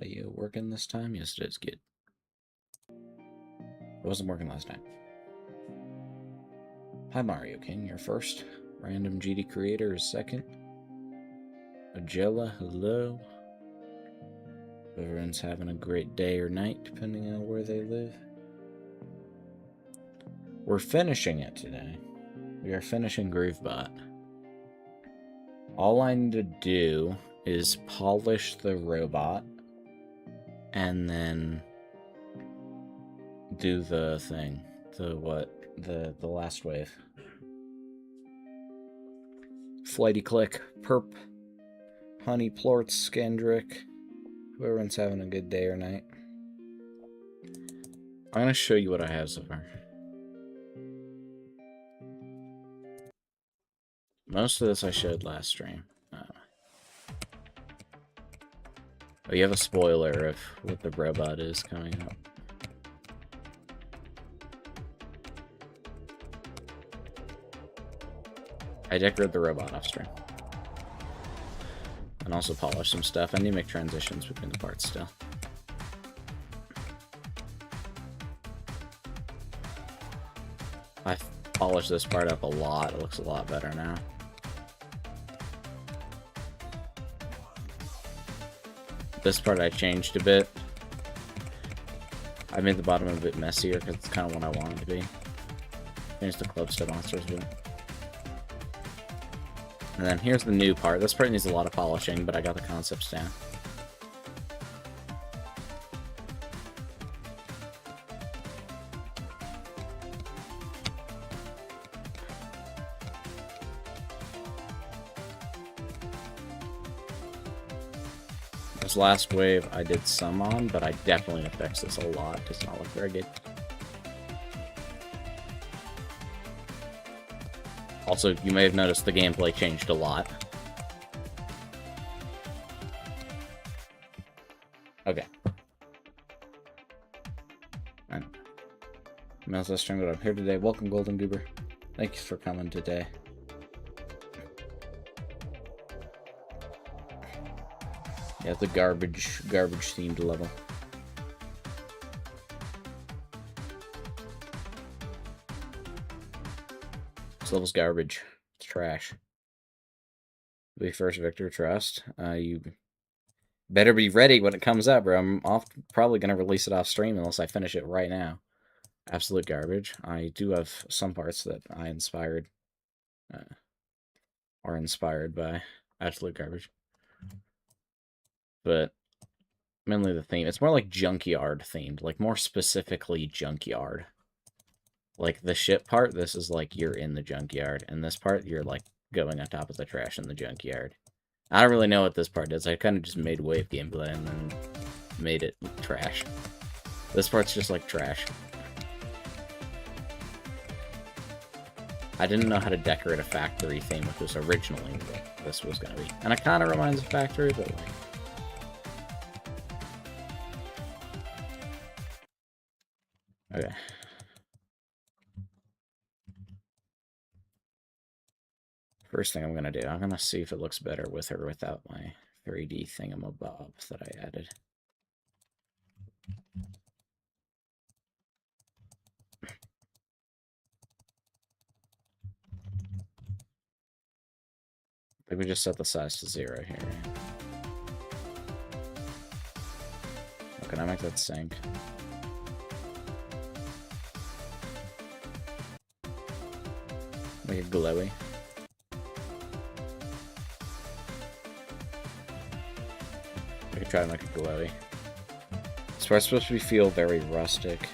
Are you working this time? Yes, it is. Good. It wasn't working last time. Hi, Mario King. You're first. Random GD Creator is second. Agella, hello. Everyone's having a great day or night, depending on where they live. We're finishing it today. We are finishing Groovebot. All I need to do is polish the robot and then do the thing. The last wave. Flighty Click, Perp, Honey Plorts, Skandrick. Everyone's having a good day or night. I'm gonna show you what I have so far. Most of this I showed last stream. Oh, you have a spoiler of what the robot is coming up. I decorated the robot off stream. And also polish some stuff. I need to make transitions between the parts still. I polished this part up a lot. It looks a lot better now. This part I changed a bit. I made the bottom a bit messier because it's kind of what I want it to be. Changed the clubstep monsters a bit. And then here's the new part. This part needs a lot of polishing, but I got the concepts down. This last wave I did some on, but I definitely affects this a lot. It does not look very good. Also, you may have noticed the gameplay changed a lot. Okay. I'm also streaming, but I'm here today. Welcome, Golden Goober. Thanks for coming today. Yeah, the garbage themed level. This level's garbage. It's trash. Be first, Victor. Trust. You better be ready when it comes out, bro. I'm probably gonna release it off stream unless I finish it right now. Absolute garbage. I do have some parts that I inspired, are inspired by absolute garbage. But mainly the theme. It's more like junkyard themed, like more specifically junkyard. Like the ship part, this is like you're in the junkyard, and this part you're like going on top of the trash in the junkyard. I don't really know what this part is. I kind of just made wave gameplay and then made it trash. This part's just like trash. I didn't know how to decorate a factory theme, which was originally what this was going to be. And it kind of reminds of factory, but like... Okay. First thing I'm going to do, I'm going to see if it looks better with or without my 3D thingamabob that I added. I think we just set the size to 0 here. Oh, can I make that sync? Make it glowy. I could try to make it glowy. This part's supposed to feel very rustic.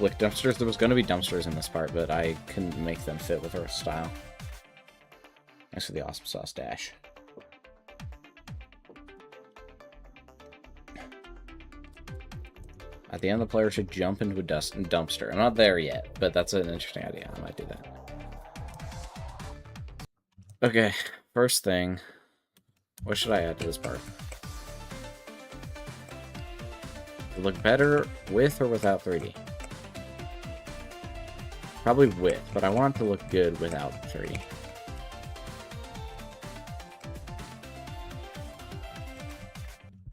Like dumpsters, there was going to be dumpsters in this part, but I couldn't make them fit with our style. Thanks for the awesome sauce dash. At the end, the player should jump into a dumpster. I'm not there yet, but that's an interesting idea. I might do that. Okay, first thing. What should I add to this part? Does it look better with or without 3D? Probably with, but I want it to look good without 3D.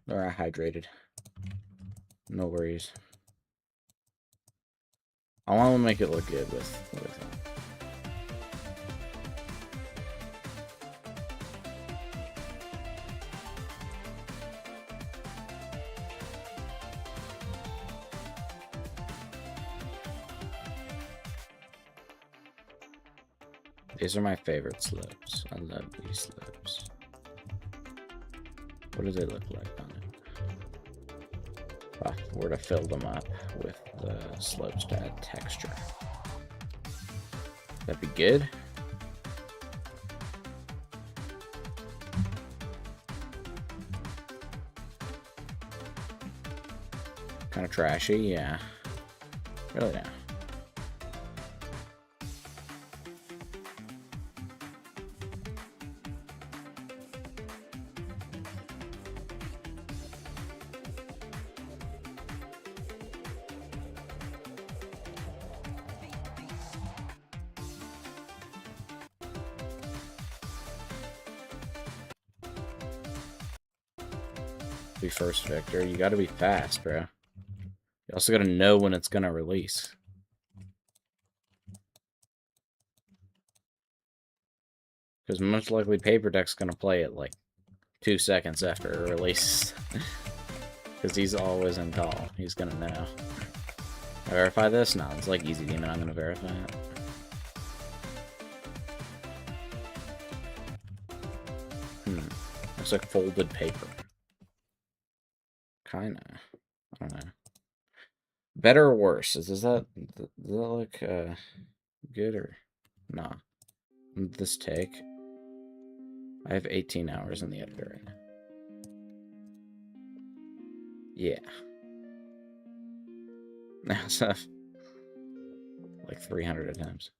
Or hydrated. No worries. I want to make it look good with These are my favorite slopes. I love these slopes. What do they look like on it? Ah, we're to fill them up with the slopes to add texture. That'd be good. Kind of trashy, yeah. Really, yeah. Be first, Victor. You gotta be fast, bro. You also gotta know when it's gonna release. Because most likely Paper Deck's gonna play it like 2 seconds after it releases. Because he's always in call. He's gonna know. I verify this? No, it's like Easy Demon. I'm gonna verify it. Looks like folded paper. Kinda. I don't know. Better or worse? Does that look good or nah? This take. I have 18 hours in the editor right now. Yeah. Now so like 300 attempts.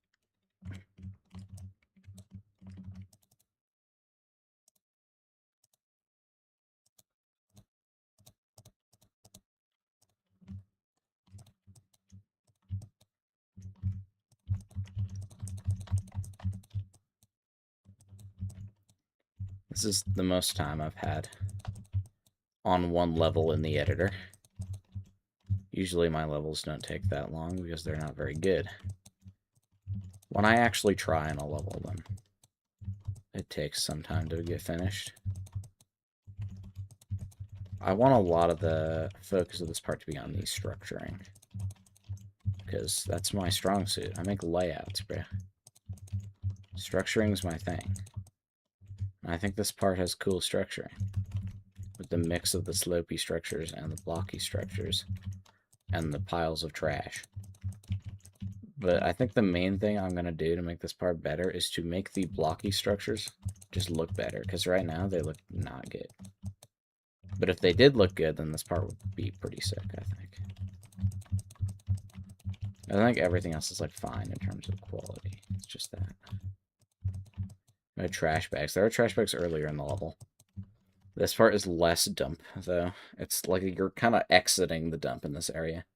This is the most time I've had on one level in the editor. Usually my levels don't take that long because they're not very good. When I actually try and I'll level them, it takes some time to get finished. I want a lot of the focus of this part to be on the structuring, because that's my strong suit. I make layouts, bro. Structuring's my thing. And I think this part has cool structuring, with the mix of the slopey structures and the blocky structures, and the piles of trash. But I think the main thing I'm going to do to make this part better is to make the blocky structures just look better, because right now they look not good. But if they did look good, then this part would be pretty sick, I think. I think everything else is like fine in terms of quality. It's just that. No trash bags. There are trash bags earlier in the level. This part is less dump, though. It's like you're kind of exiting the dump in this area.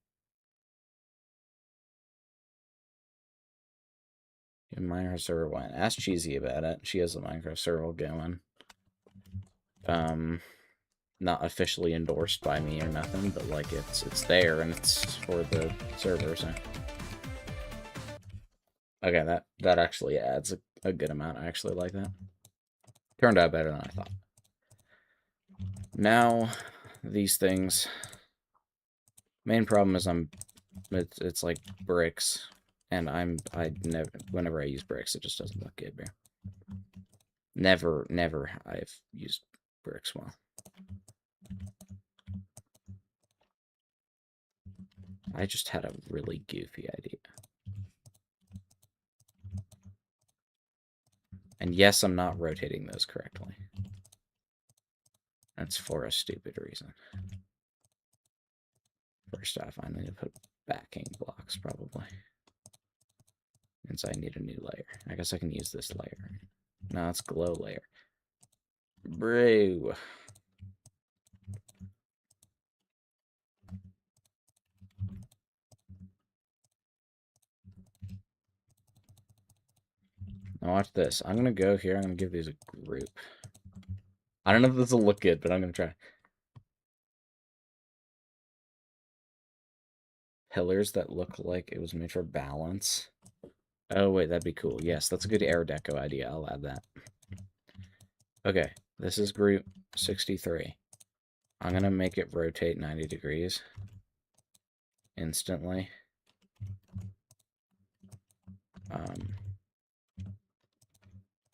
Yeah, Minecraft server went. Ask Cheesy about it. She has a Minecraft server going. Not officially endorsed by me or nothing, but like it's there and it's for the server, so. Okay, that actually adds a good amount. I actually like that. Turned out better than I thought. Now, these things. Main problem is it's like bricks, and whenever I use bricks, it just doesn't look good, bro. Never I've used bricks well. I just had a really goofy idea. And yes, I'm not rotating those correctly. That's for a stupid reason. First off, I need to put backing blocks, probably. And so I need a new layer. I guess I can use this layer. No, it's glow layer. Bro. Now watch this. I'm going to go here. I'm going to give these a group. I don't know if this will look good, but I'm going to try. Pillars that look like it was made for balance. Oh, wait, that'd be cool. Yes, that's a good air deco idea. I'll add that. Okay, this is group 63. I'm going to make it rotate 90 degrees instantly.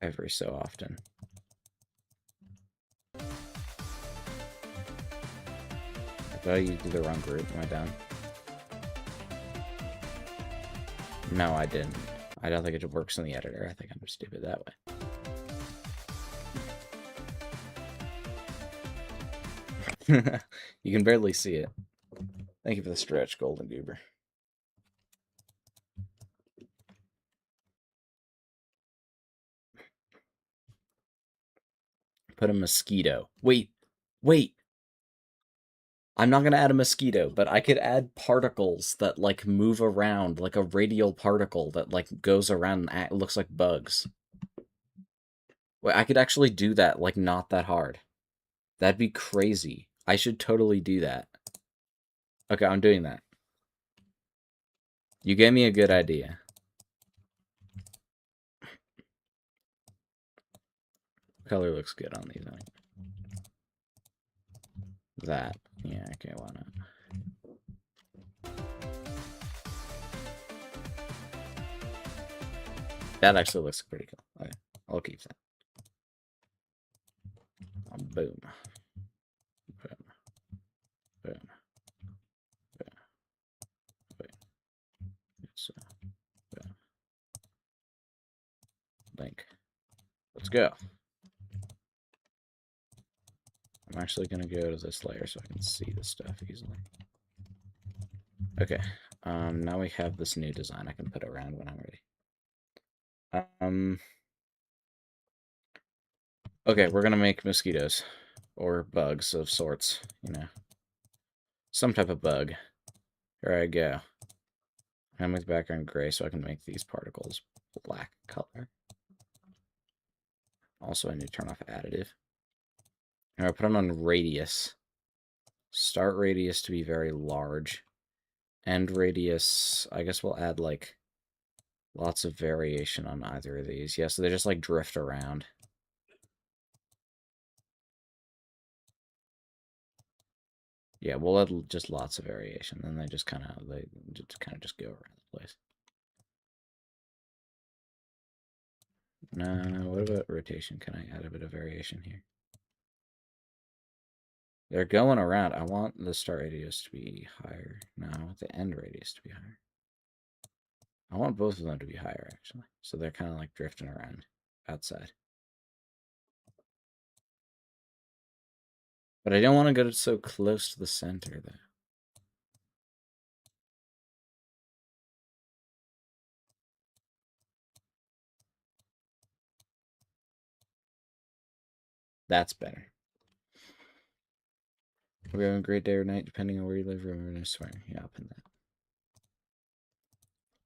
Every so often. I thought you did the wrong group. Am I done? No, I didn't. I don't think it works in the editor. I think I'm stupid that way. You can barely see it. Thank you for the stretch, Golden Goober. Put a mosquito. Wait. I'm not going to add a mosquito, but I could add particles that, like, move around, like a radial particle that, like, goes around and looks like bugs. Wait, I could actually do that, like, not that hard. That'd be crazy. I should totally do that. Okay, I'm doing that. You gave me a good idea. Color looks good on these. That. Yeah, okay, why not? That actually looks pretty cool. Okay, I'll keep that. Boom. Boom. Boom. Boom. Boom. It's, boom. Link. Let's go. I'm actually going to go to this layer so I can see this stuff easily. Okay. Now we have this new design I can put around when I'm ready. Okay, we're going to make mosquitoes. Or bugs of sorts, you know. Some type of bug. Here I go. I'm with background gray so I can make these particles black color. Also, I need to turn off additive. And I put them on radius. Start radius to be very large. End radius, I guess we'll add, like, lots of variation on either of these. Yeah, so they just, like, drift around. Yeah, we'll add just lots of variation. Then they just kind of just go around the place. No, what about rotation? Can I add a bit of variation here? They're going around. I want the start radius to be higher. No, I want the end radius to be higher. I want both of them to be higher, actually. So they're kind of like drifting around outside. But I don't want to go so close to the center, though. That's better. We're having a great day or night, depending on where you live. Remember to swear. Yeah, I'll pin that.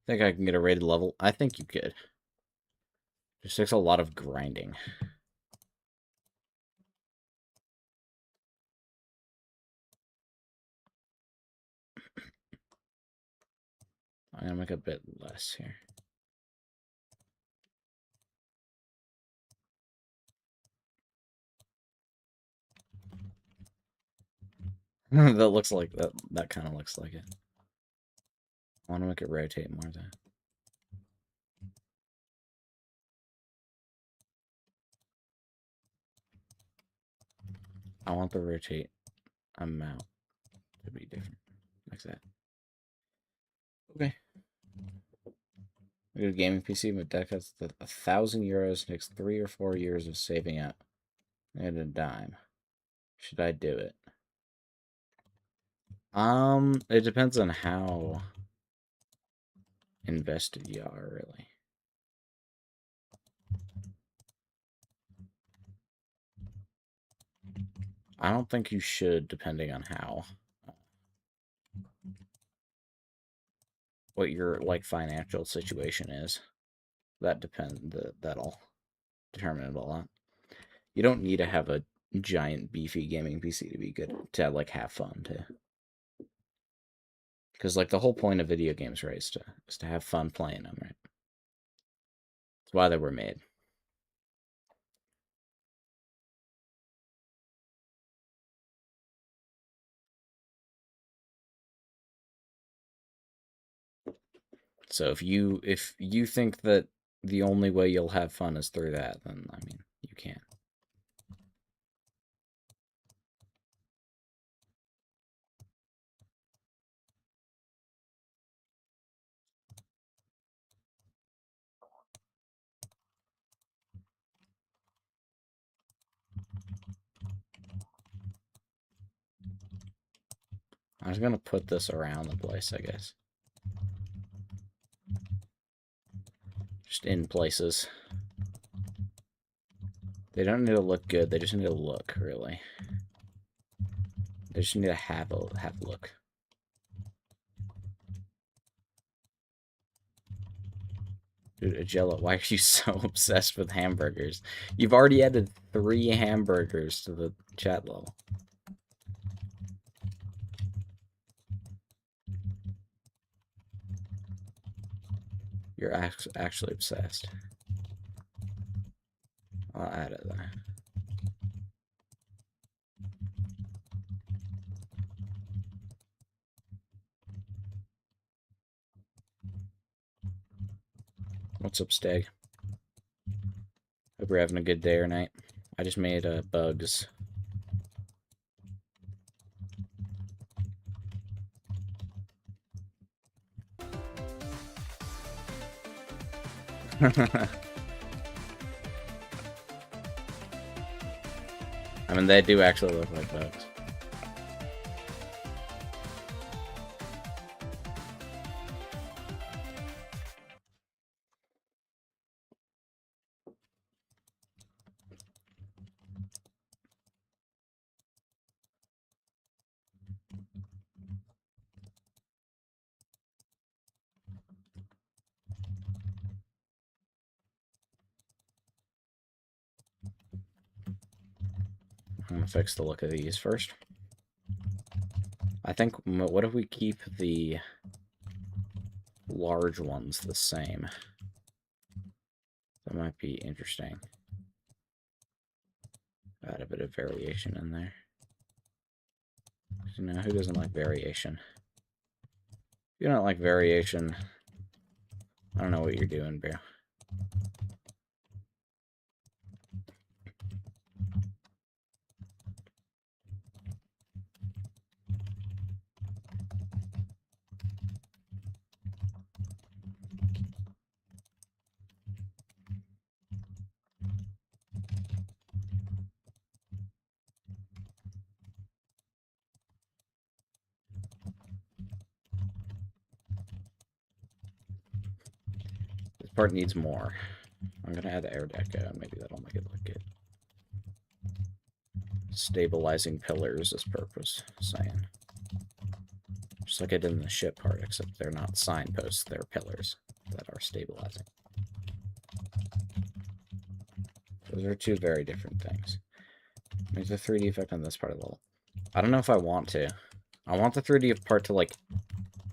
Think I can get a rated level? I think you could. Just takes a lot of grinding. I'm gonna make a bit less here. That looks like that. That kind of looks like it. I want to make it rotate more though. I want the rotate amount to be different, like that. Okay. We got a gaming PC. My deck has 1,000 euros. Takes 3 or 4 years of saving up. And a dime. Should I do it? It depends on how invested you are, really. I don't think you should, depending on how. What your, like, financial situation is. That'll determine it a lot. You don't need to have a giant, beefy gaming PC to be good, to, like, have fun, too. Because, like, the whole point of video games, right, is to have fun playing them, right? That's why they were made. So if you think that the only way you'll have fun is through that, then, I mean, you can't. I was gonna put this around the place, I guess. Just in places. They don't need to look good, they just need to look, really. They just need to have a look. Dude, Agella, why are you so obsessed with hamburgers? You've already added 3 hamburgers to the chat level. You're actually obsessed. I'll add it there. What's up, Stag? Hope you're having a good day or night. I just made bugs. I mean, they do actually look like bugs. I'm gonna fix the look of these first. I think, what if we keep the large ones the same? That might be interesting. Add a bit of variation in there. You know, who doesn't like variation? If you don't like variation, I don't know what you're doing, bro. This part needs more. I'm gonna add air deco, and maybe that'll make it look good. Stabilizing pillars is purpose, saying. Just like I did in the ship part, except they're not signposts, they're pillars that are stabilizing. Those are 2 very different things. Make the 3D effect on this part of the level. I don't know if I want to. I want the 3D part to, like,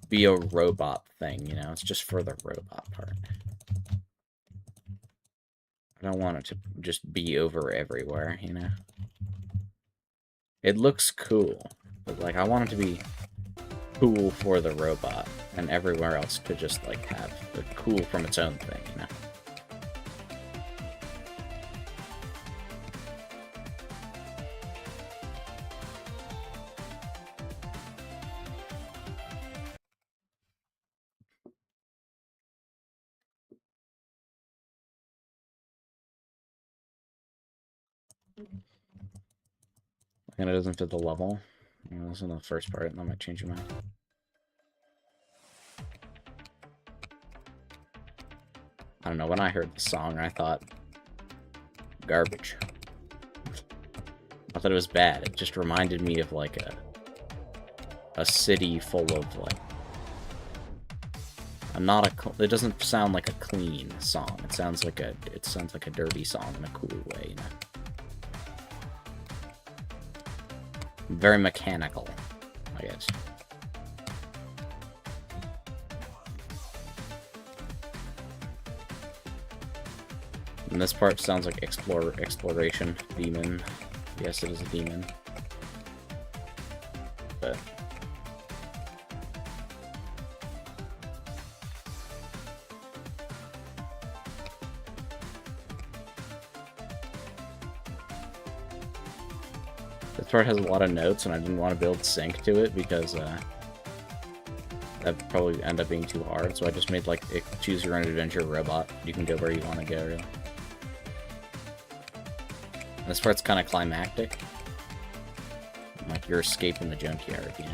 be a robot thing, you know? It's just for the robot part. I don't want it to just be over everywhere, you know? It looks cool, but, like, I want it to be cool for the robot, and everywhere else to just, like, have the cool from its own thing, you know? And it doesn't fit the level. Well, this is the first part, and I might change your mind. I don't know, when I heard the song, I thought, garbage. I thought it was bad. It just reminded me of, like, a city full of, like... It doesn't sound like a clean song. It sounds like a dirty song in a cool way, you know? Very mechanical, I guess. And this part sounds like exploration, demon. Yes, it is a demon. But this part has a lot of notes, and I didn't want to build sync to it because that'd probably end up being too hard. So I just made like a choose your own adventure robot. You can go where you want to go, really. And this part's kind of climactic. Like you're escaping the junkyard, you know.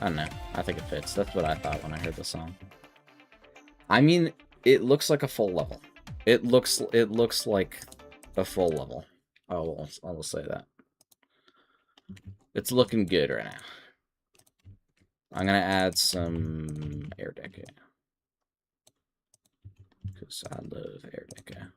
I don't know. I think it fits. That's what I thought when I heard the song. I mean, it looks like a full level. It looks like a full level. I will say that. It's looking good right now. I'm gonna add some air deco. Because I love air deco.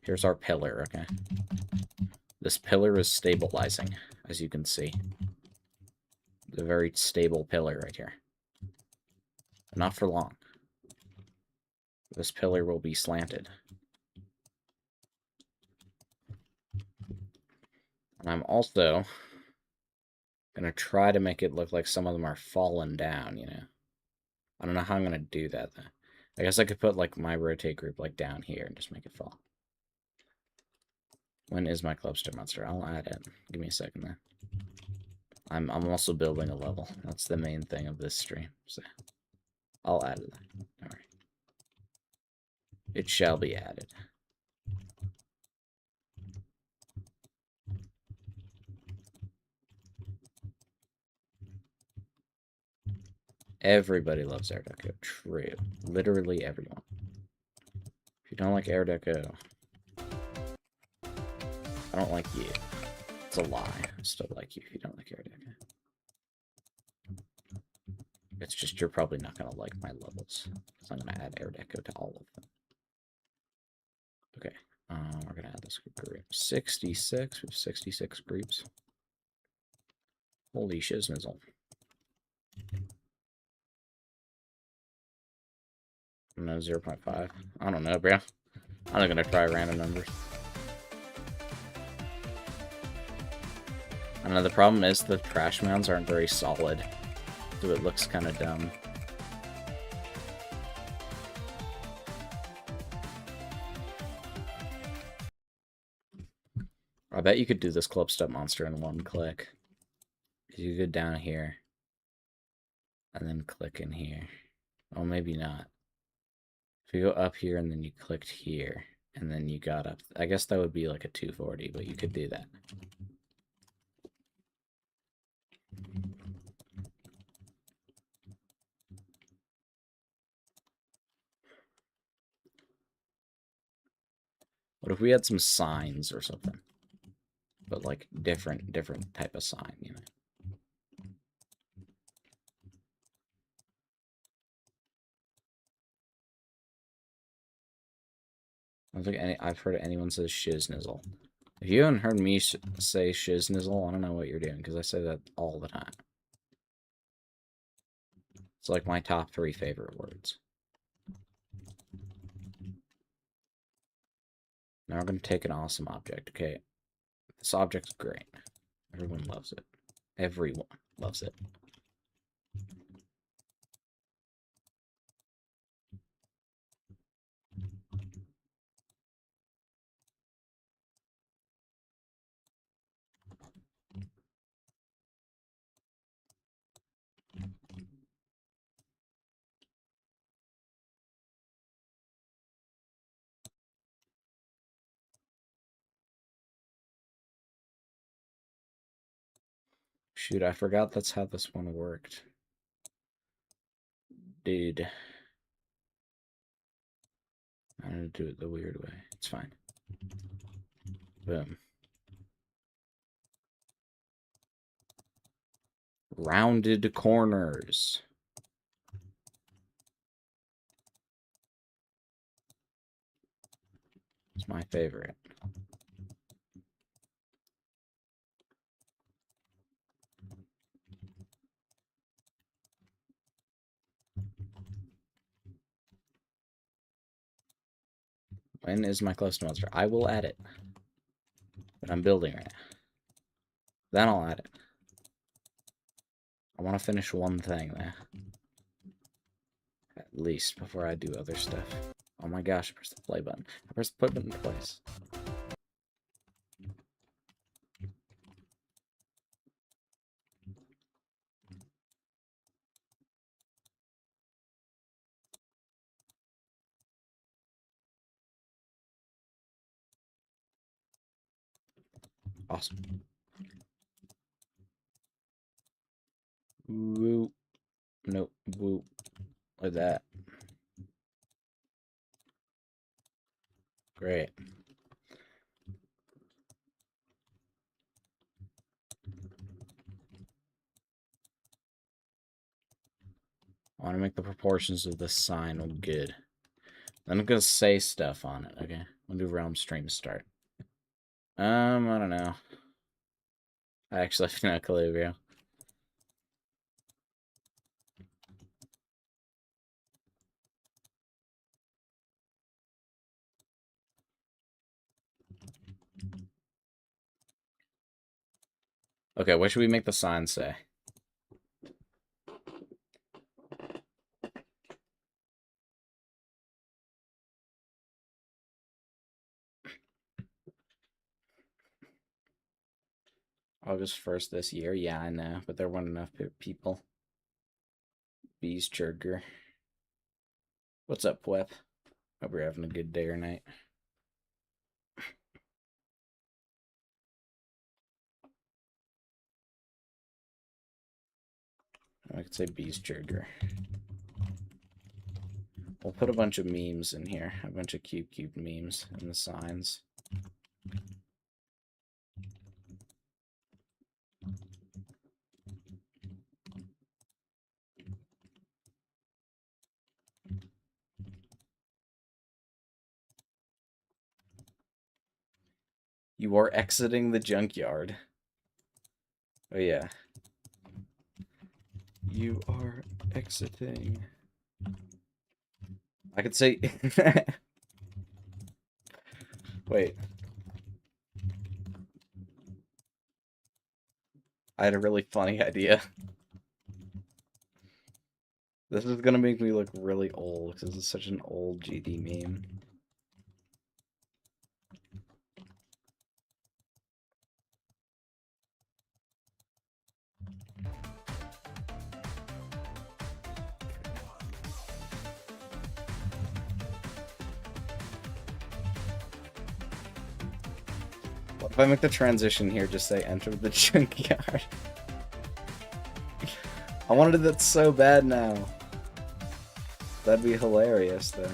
Here's our pillar, okay? This pillar is stabilizing, as you can see. It's a very stable pillar right here. Not for long. This pillar will be slanted. And I'm also gonna try to make it look like some of them are falling down, you know? I don't know how I'm gonna do that, though. I guess I could put, like, my rotate group, like, down here and just make it fall. When is my clubster monster? I'll add it. Give me a second there. I'm also building a level. That's the main thing of this stream, so I'll add it. Alright. It shall be added. Everybody loves air deco. True. Literally everyone. If you don't like air deco, I don't like you. It's a lie. I still like you if you don't like air deco. It's just you're probably not going to like my levels. So I'm going to add air deco to all of them. Okay. We're going to add this group. 66. We have 66 groups. Holy shiznizzle. No, 0.5. I don't know, bro. I'm not going to try random numbers. I know the problem is the trash mounds aren't very solid, so it looks kind of dumb. I bet you could do this clubstep monster in one click. You go down here, and then click in here. Oh, maybe not. If you go up here, and then you clicked here, and then you got up... I guess that would be like a 240, but you could do that. What if we had some signs or something? But like different type of sign, you know? I don't think I've heard anyone say shiznizzle. If you haven't heard me say shiznizzle, I don't know what you're doing, because I say that all the time. It's like my top 3 favorite words. Now we're going to take an awesome object, okay? This object's great. Everyone loves it. Everyone loves it. Shoot, I forgot that's how this one worked. Dude. I'm gonna do it the weird way. It's fine. Boom. Rounded corners. It's my favorite. When is my close to monster? I will add it. But I'm building right now. Then I'll add it. I want to finish one thing there. At least before I do other stuff. Oh my gosh, I pressed the play button. I pressed the play button twice. Awesome. Woo. Nope. Woo. Like that. Great. I want to make the proportions of this sign look good. Then I'm gonna say stuff on it, okay? When do realm streams start? I don't know. I actually have no clue, bro. Okay, what should we make the sign say? August 1st this year? Yeah, I know, but there weren't enough people. Bees Churger. What's up, Pwep? Hope you're having a good day or night. I could say Bees Churger. We'll put a bunch of memes in here. A bunch of cute memes in the signs. You are exiting the junkyard. Oh, yeah. You are exiting. I could say... Wait. I had a really funny idea. This is gonna make me look really old, because this is such an old GD meme. What if I make the transition here just say enter the junkyard? I wanted that so bad now. That'd be hilarious, though.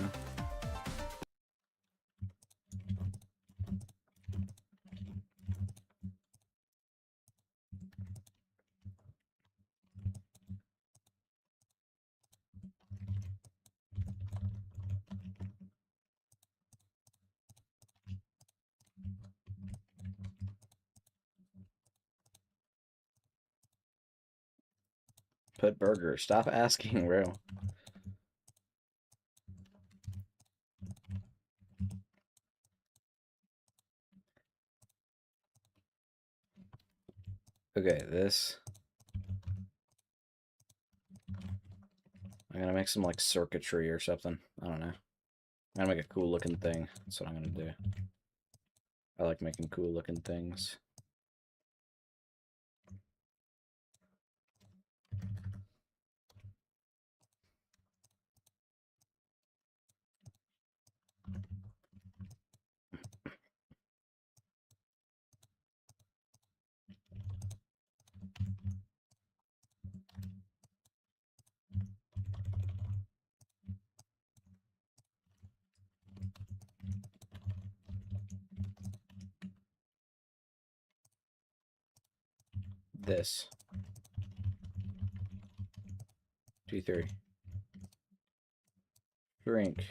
Put burger. Stop asking, bro. Okay, this. I'm gonna make some, like, circuitry or something. I don't know. I'm gonna make a cool looking thing. That's what I'm gonna do. I like making cool looking things. this. 2, 3. Drink.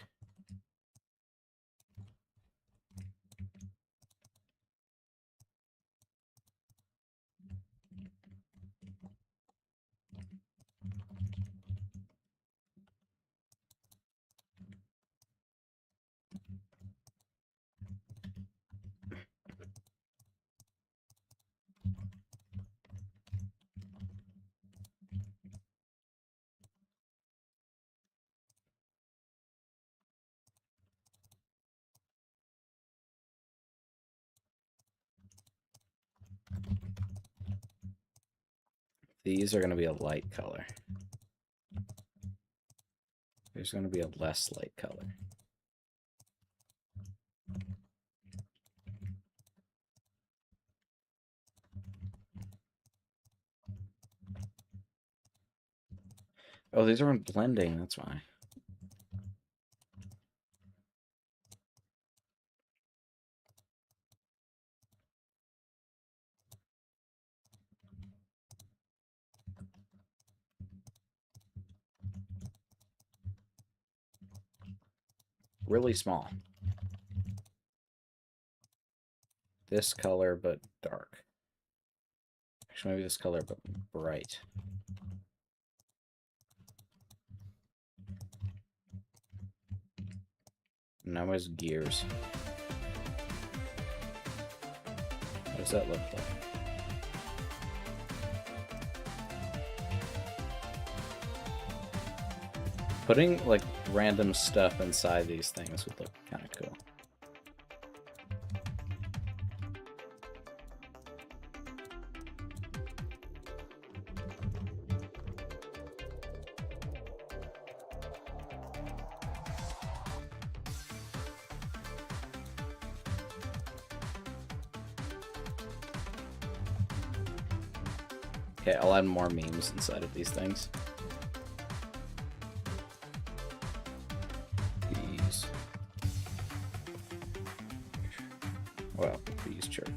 These are going to be a light color. There's going to be a less light color. Oh, these aren't blending, that's why. Really small. This color, but dark. Actually, maybe this color, but bright. Now his gears. What does that look like? Putting, like, random stuff inside these things would look kind of cool. Okay, I'll add more memes inside of these things. These. Well, these charger.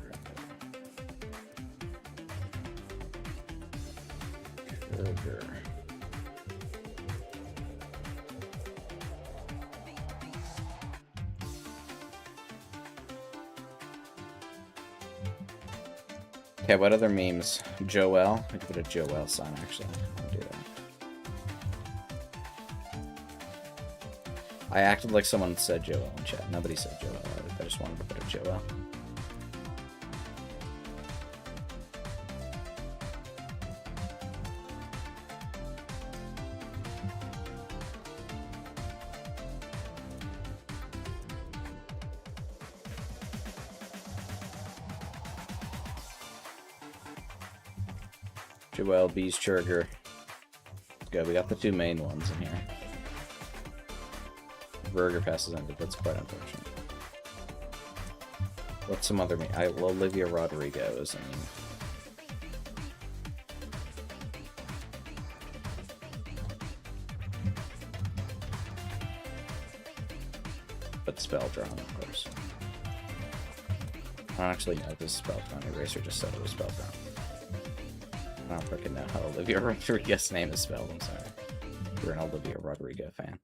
Charger. Okay, what other memes? Joel? I could put a Joel sign, actually. I'll do that. I acted like someone said Joel in chat. Nobody said Joel. I just wanted to put a Joel. Joel, Bees, Churger. Good, we got the two main ones in here. Burger passes ended, that's quite unfortunate. What's some other meme? Olivia Rodrigo is a meme. But spell drawn, of course. I don't actually know if this is spell drawn. Eraser just said it was spell drawn. I don't freaking know how Olivia Rodrigo's name is spelled, I'm sorry. You're an Olivia Rodrigo fan.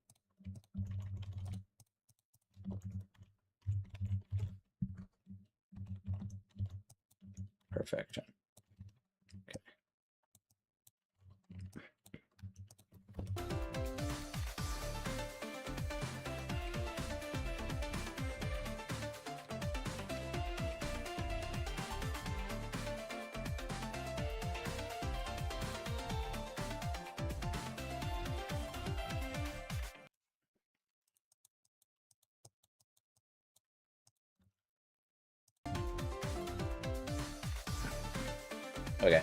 Perfection. Okay. Okay.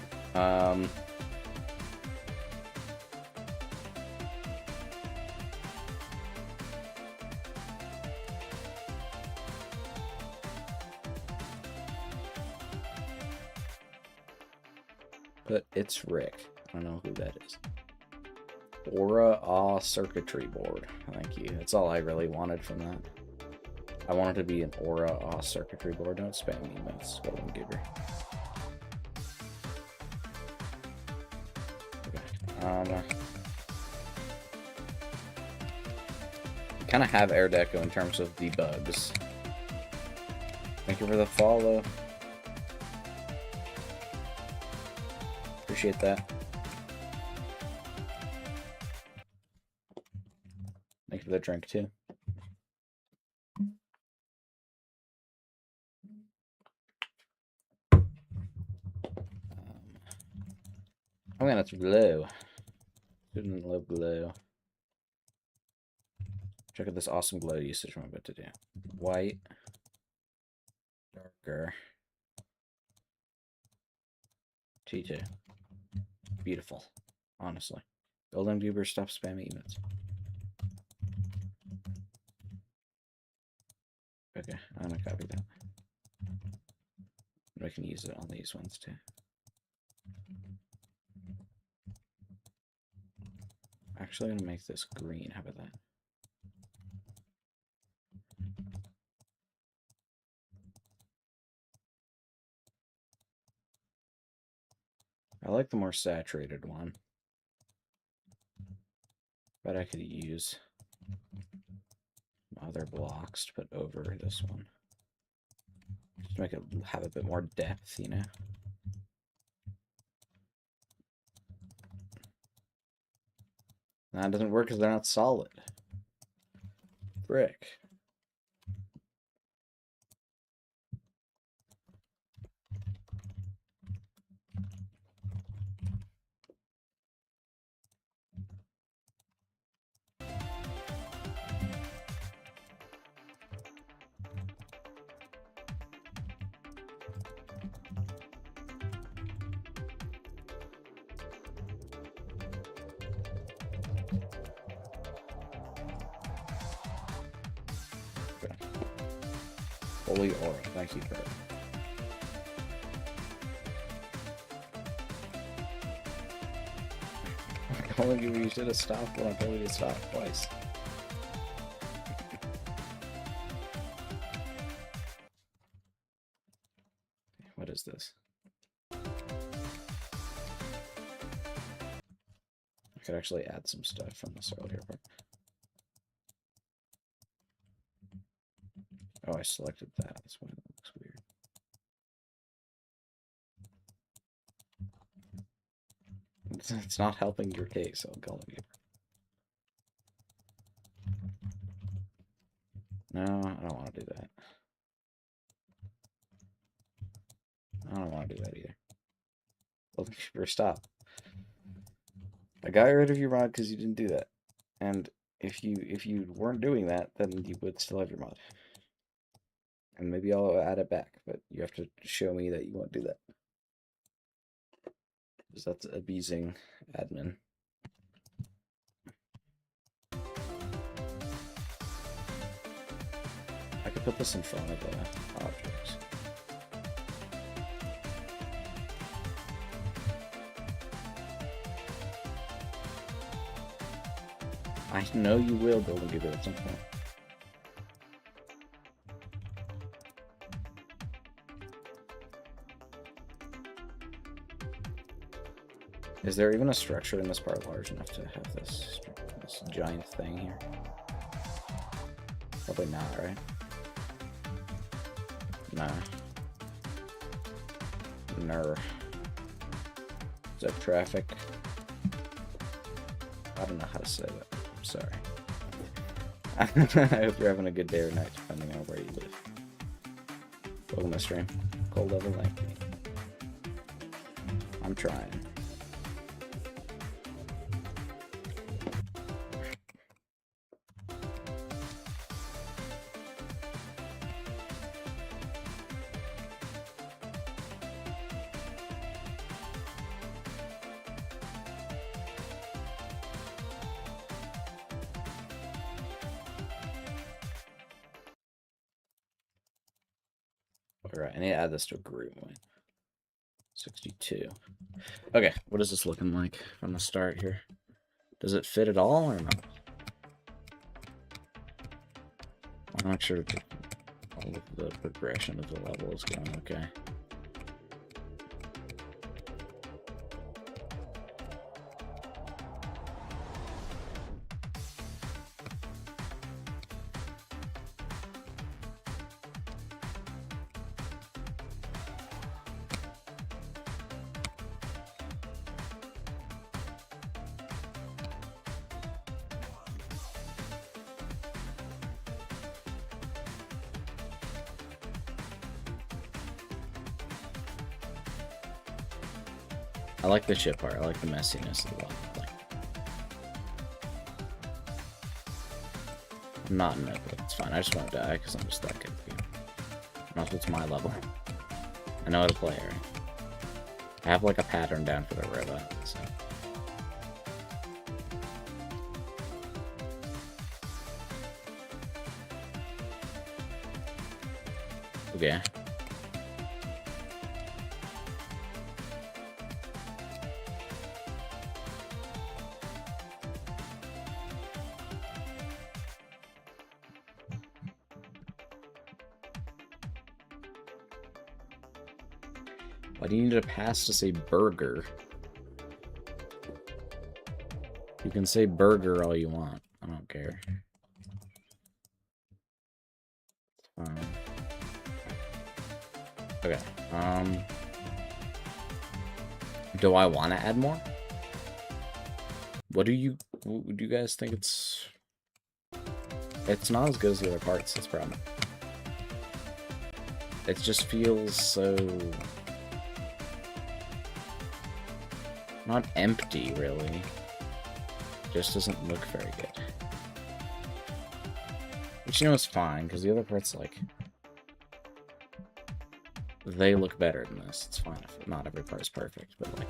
But it's Rick. I don't know who that is. Aura circuitry board. Thank you. That's all I really wanted from that. I wanted to be an Aura circuitry board. Don't spam me, that's Golden Giver. Kind of have Air Deco in terms of the bugs. Thank you for the follow. Appreciate that. Thank you for the drink too. Oh man, it's blue. Didn't love glow. Check out this awesome glow usage I'm about to do. White, darker, T2. Beautiful, honestly. Golden Goober, stop spamming emotes. Okay, I'm gonna copy that. I can use it on these ones too. Actually, I'm gonna make this green. How about that? I like the more saturated one, but I could use other blocks to put over this one. Just make it have a bit more depth, you know? That doesn't work because they're not solid. Brick. Holy aura. Thank you for it. I told you should have stopped when I told you to stop twice. What is this? I could actually add some stuff from this earlier part. Oh, I selected that. That's why that looks weird. It's not helping your case, I'll call it. No, I don't want to do that. I don't want to do that either. Well, stop. I got rid of your mod because you didn't do that. And if you weren't doing that, then you would still have your mod. And maybe I'll add it back, but you have to show me that you won't do that. Because that's abusing admin. I could put this in front of the objects. I know you will, Golden Goober, at some point. Is there even a structure in this part large enough to have this giant thing here? Probably not, right? Nah. Ner. Is that traffic? I don't know how to say that. I'm sorry. I hope you're having a good day or night, depending on where you live. Welcome to stream. Cold level link. I'm trying. Alright, I need to add this to a group. 62. Okay, what is this looking like from the start here? Does it fit at all or not? I'm not sure that all of the progression of the level is going okay. I like the ship part. I like the messiness of the level. Like, I'm not in it, but it's fine. I just won't die because I'm just that good. Not it's my level. I know how to play it, right? I have like a pattern down for the robot, so. Okay. Why do you need a pass to say burger? You can say burger all you want. I don't care. Okay. Do I want to add more? What do you guys think it's... It's not as good as the other parts, that's the problem. It just feels so... Not empty, really. Just doesn't look very good. Which, you know, is fine, because the other parts, like... They look better than this. It's fine if not every part is perfect, but, like...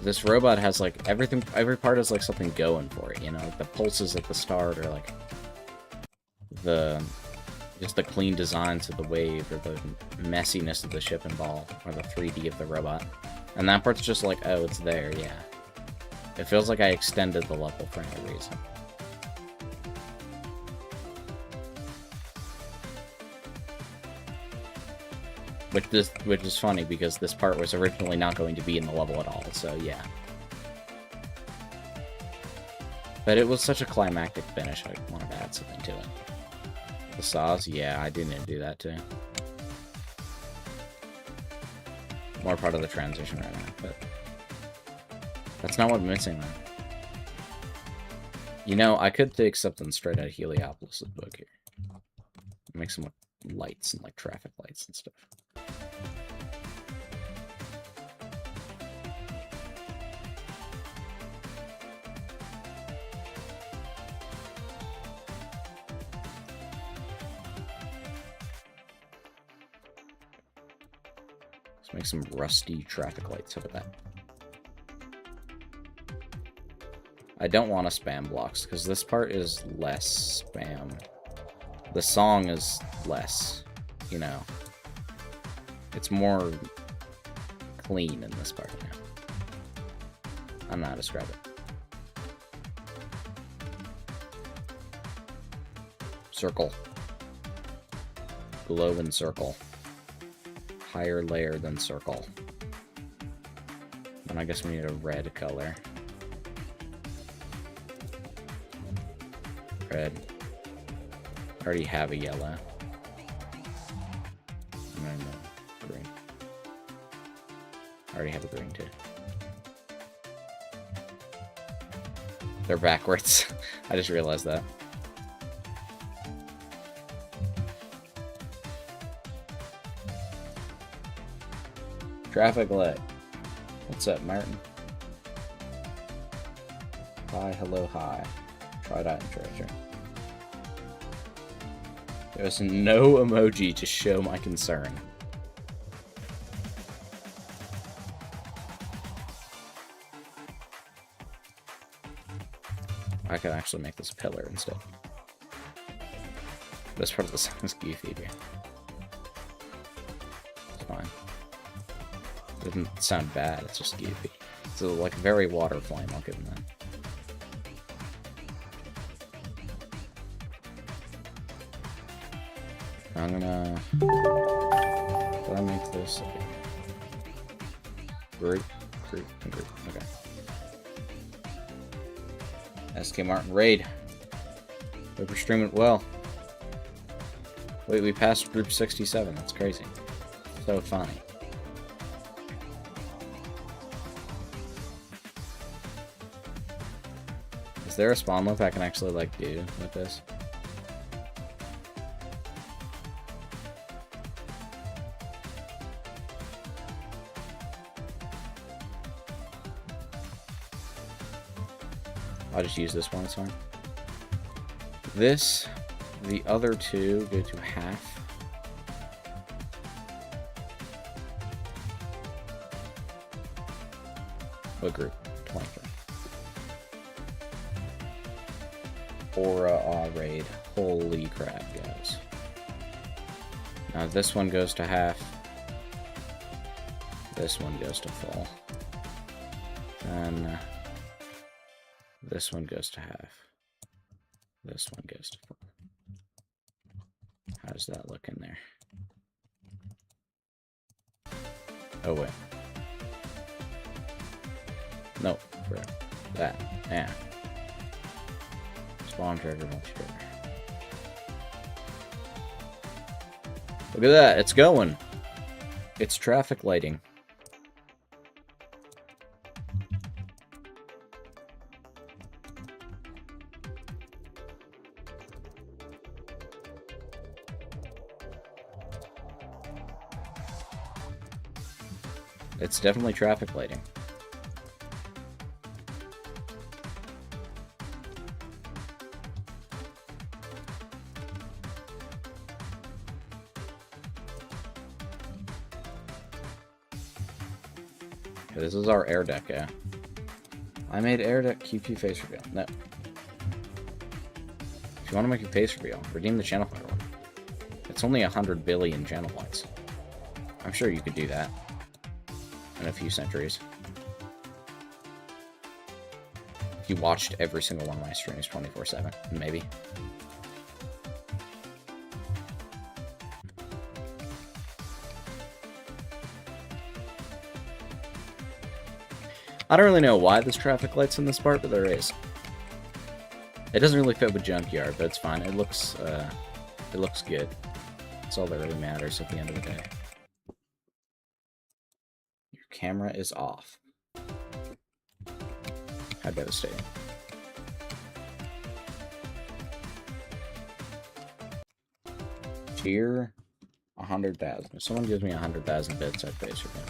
This robot has, like, everything... Every part has, like, something going for it, you know? Like, the pulses at the start, or, like... Just the clean designs of the wave, or the messiness of the ship and ball, or the 3D of the robot. And that part's just like, oh, it's there, yeah. It feels like I extended the level for any reason. Which is funny, because this part was originally not going to be in the level at all, so yeah. But it was such a climactic finish, I wanted to add something to it. The saws? Yeah, I do need to do that too. More part of the transition right now, but... That's not what I'm missing, though. You know, I could take something straight out of Heliopolis' book here. Make some lights and, like, traffic lights and stuff. Let's make some rusty traffic lights out of that. I don't want to spam blocks, because this part is less spam. The song is less, you know. It's more clean in this part now. I don't know how to describe it. Circle. Glow and circle. Higher layer than circle. And I guess we need a red color. Red. I already have a yellow. And green. I already have a green too. They're backwards. I just realized that. Traffic light. What's up, Martin? Hi, hello, hi. Trident treasure. There's no emoji to show my concern. I could actually make this a pillar instead. This part of the song is goofy, dude. It's fine. It doesn't sound bad, it's just goofy. It's like very water flame, I'll give him that. I'm gonna... Did I make this? Okay. Group. Okay. SK Martin raid. Hope your stream went well. Wait, we passed group 67. That's crazy. So funny. Is there a spawn loop I can actually, like, do with this? I'll just use this one, it's fine. This, the other two go to half. What group? 23. Aura raid. Holy crap, guys. Now this one goes to half. This one goes to full. Then this one goes to half. This one goes to full. How does that look in there? Oh, wait. No, bro. That. Yeah. Spawn trigger, multi-trigger. Look at that, it's going. It's traffic lighting. It's definitely traffic lighting. Okay, this is our air deck, yeah. I made air deck QQ face reveal. No. If you want to make a face reveal, redeem the channel fire one. It's only 100 billion channel points. I'm sure you could do that in a few centuries. If you watched every single one of my streams 24/7, maybe. I don't really know why there's traffic lights in this part, but there is. It doesn't really fit with Junkyard, but it's fine. It looks good. That's all that really matters at the end of the day. Your camera is off. How devastating. Tier 100,000. If someone gives me 100,000 bits, I'd face for them.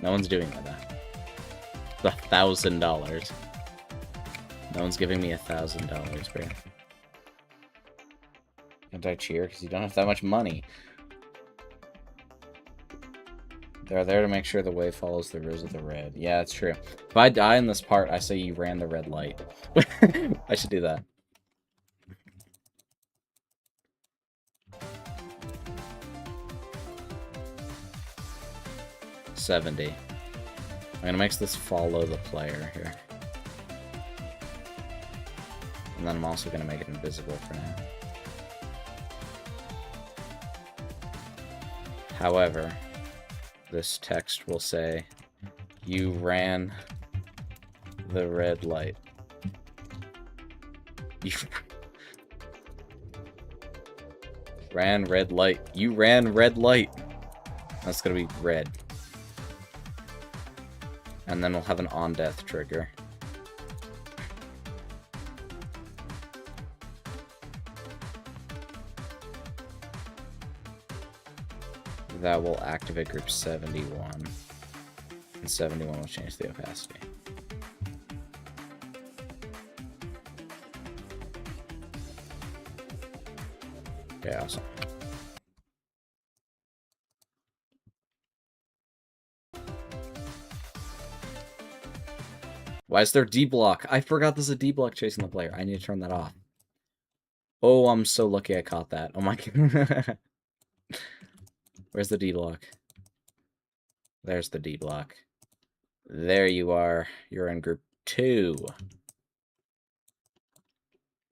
No one's doing that. It's $1,000. No one's giving me $1,000, bro. Can't I cheer? Because you don't have that much money. They're there to make sure the wave follows the rose of the red. Yeah, it's true. If I die in this part, I say you ran the red light. I should do that. $70. I'm gonna make this follow the player here. And then I'm also gonna make it invisible for now. However, this text will say, you ran the red light. You ran red light. You ran red light. That's gonna be red. And then we'll have an on-death trigger. That will activate group 71. And 71 will change the opacity. Okay, awesome. Why is there D-block? I forgot there's a D-block chasing the player. I need to turn that off. Oh, I'm so lucky I caught that. Oh my god. Where's the D-block? There's the D-block. There you are. You're in group 2.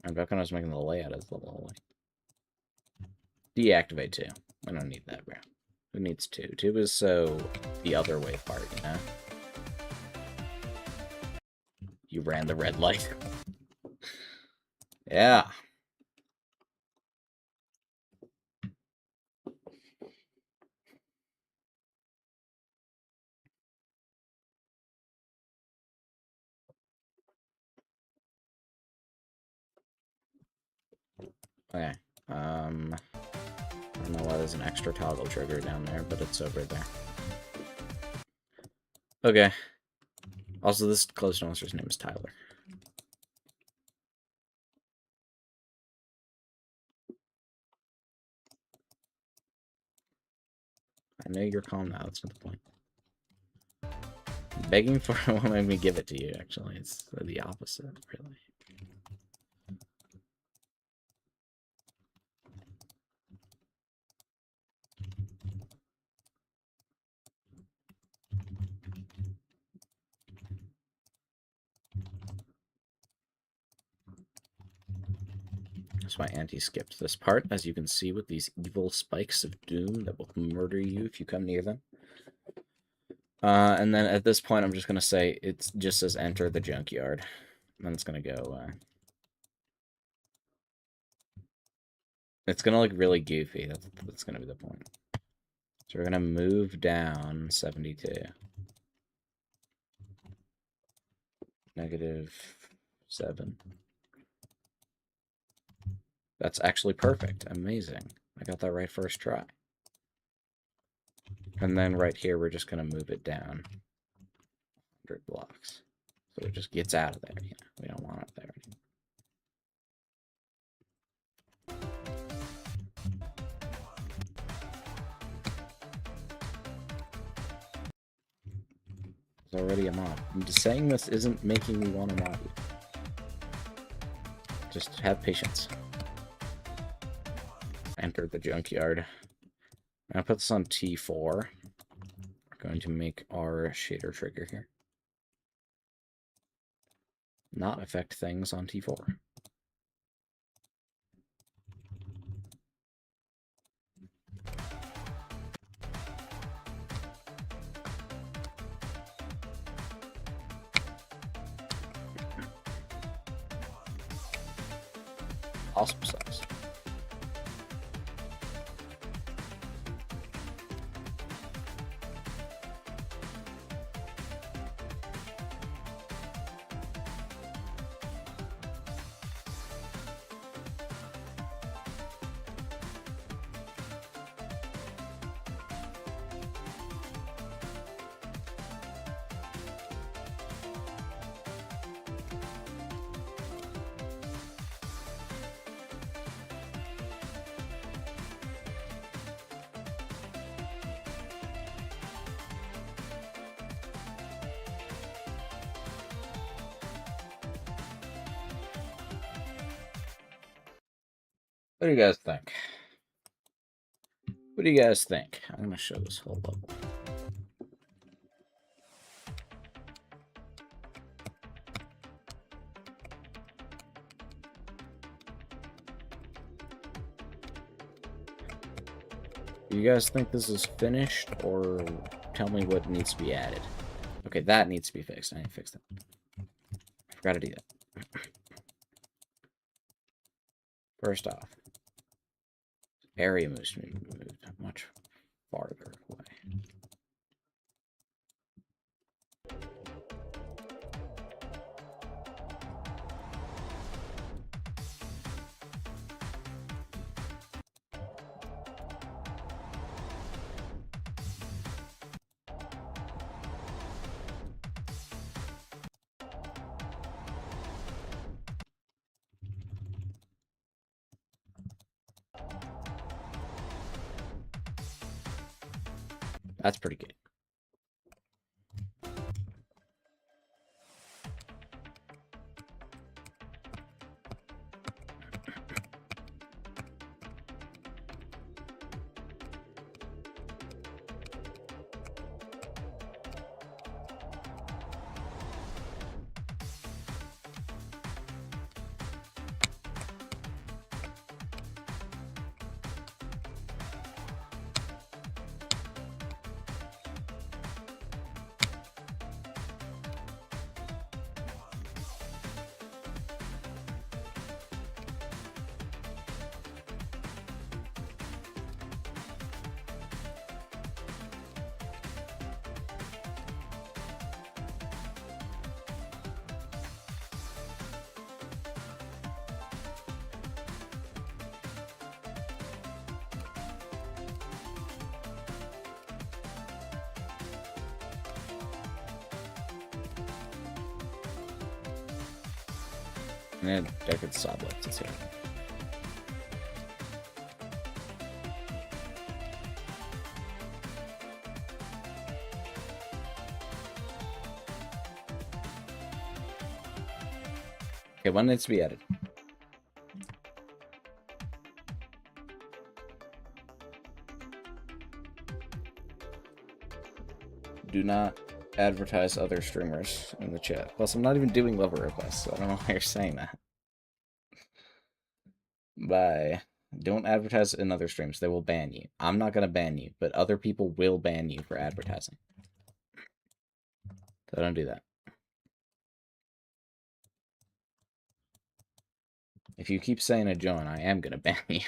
And back when I was making the layout as level. Deactivate 2. I don't need that, bro. Who needs 2? 2 is so the other way part, you know? You ran the red light. Yeah. Okay. I don't know why there's an extra toggle trigger down there, but it's over there. Okay. Also, this closed monster's name is Tyler. I know you're calm now, that's not the point. Begging for it won't make me give it to you, actually. It's the opposite, really. That's why Auntie skipped this part, as you can see with these evil spikes of doom that will murder you if you come near them. And then at this point, I'm just going to say it just says enter the junkyard. And then it's going to go... it's going to look really goofy. That's going to be the point. So we're going to move down 72. -7. That's actually perfect. Amazing. I got that right first try. And then right here, we're just going to move it down 100 blocks. So it just gets out of there. You know, we don't want it there anymore. It's already a mod. I'm just saying this isn't making me want to mod you. Just have patience. Enter the junkyard. I'm going to put this on T4. We're going to make our shader trigger here. Not affect things on T4. Awesome sauce. What do you guys think? What do you guys think? I'm going to show this whole level. Do you guys think this is finished, or tell me what needs to be added? Okay, that needs to be fixed. I need to fix that. I forgot to do that. First off, area moves to be moved much farther away. That's pretty good. And there could sob lift. Let's see. Okay, one needs to be added. Do not advertise other streamers in the chat. Plus, I'm not even doing lover requests, so I don't know why you're saying that. Bye. Don't advertise in other streams. They will ban you. I'm not going to ban you, but other people will ban you for advertising. So don't do that. If you keep saying a Joan, I am going to ban you.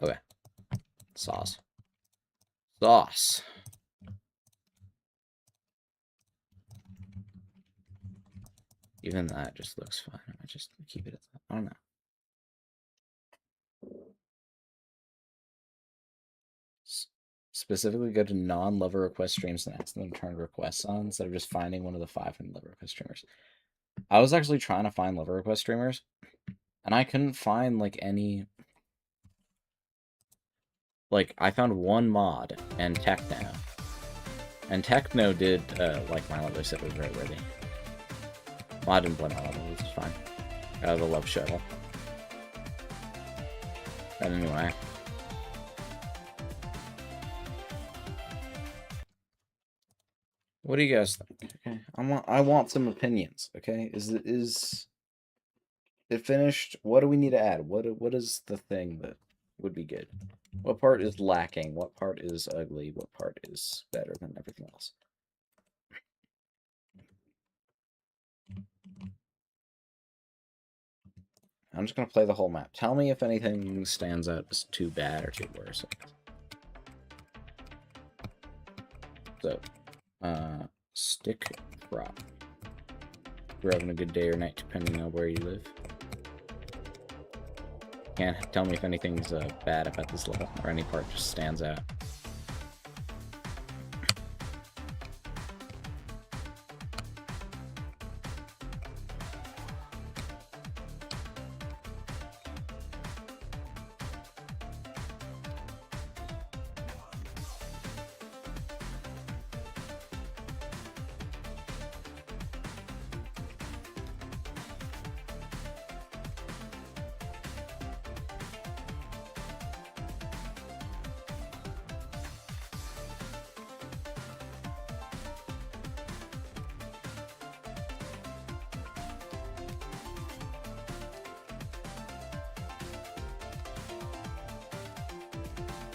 Okay. Sauce. Sauce. Even that just looks fine. I might just keep it at that. I don't know. Specifically go to non-lover request streams and ask them to turn requests on instead of just finding one of the 500 lover request streamers. I was actually trying to find lover request streamers, and I couldn't find, like, any... Like, I found one mod and Techno. And Techno did, like my mother said, was very worthy. Well, I didn't play my mother, which is fine. The love shuttle. But anyway. What do you guys think? Okay, I want some opinions. Okay, is it finished? What do we need to add? What is the thing that would be good? What part is lacking? What part is ugly? What part is better than everything else? I'm just gonna play the whole map. Tell me if anything stands out as too bad or too worse. So, stick prop. We're having a good day or night, depending on where you live. Can't tell me if anything's bad about this level, or any part just stands out.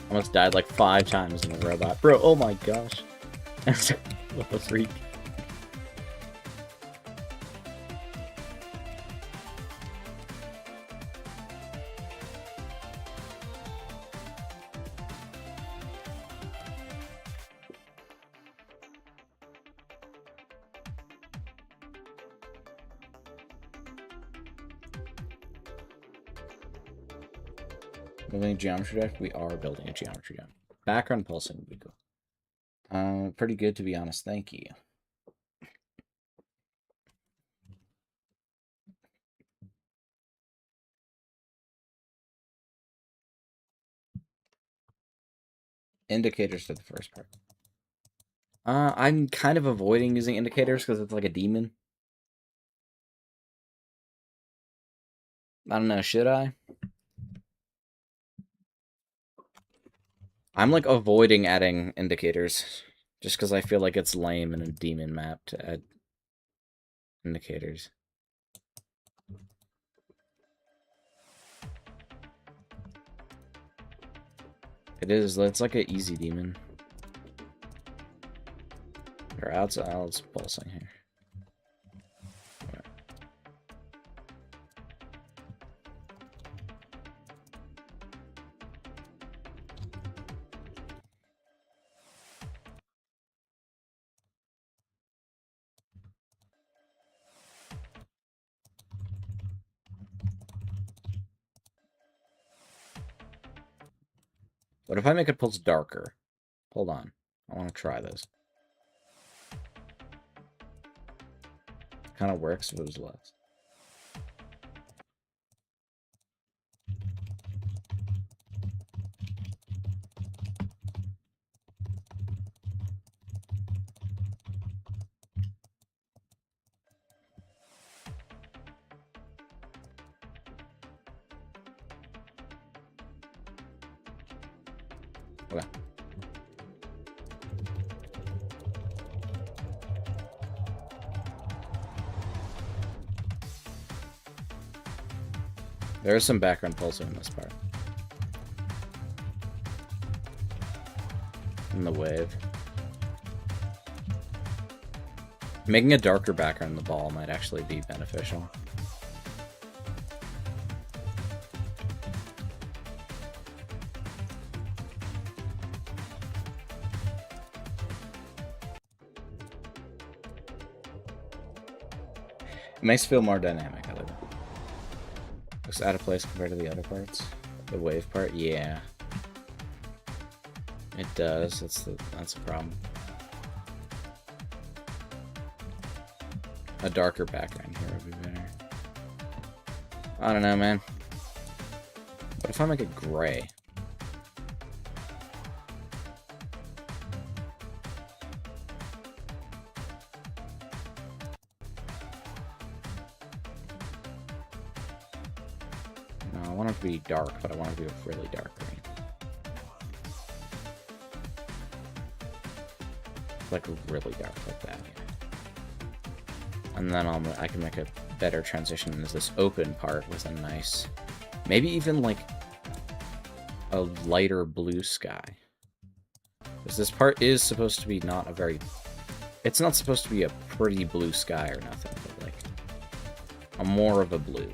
Almost died like 5 times in the robot. Bro, oh my gosh. What a freak. Building a geometry deck? We are building a geometry deck. Background pulsing would be cool. Pretty good, to be honest. Thank you. Indicators to the first part. I'm kind of avoiding using indicators because it's like a demon. I don't know, should I? I'm like avoiding adding indicators just because I feel like it's lame in a demon map to add indicators. It is, it's like an easy demon. Or outside, it's pulsing here. What if I make it pulse darker? Hold on. I want to try this. Kind of works if it was less. Okay. There is some background pulsing in this part. In the wave. Making a darker background in the ball might actually be beneficial. It makes it feel more dynamic, I think. Looks out of place compared to the other parts. The wave part, yeah. It does. That's a problem. A darker background here would be better. I don't know, man. What if I make it gray? No, I want it to be dark, but I want it to be a really dark green. Like really dark, like that. And then I can make a better transition into this open part with a nice, maybe even like a lighter blue sky. Because this part is supposed to be not a very, it's not supposed to be a pretty blue sky or nothing, but like a more of a blue.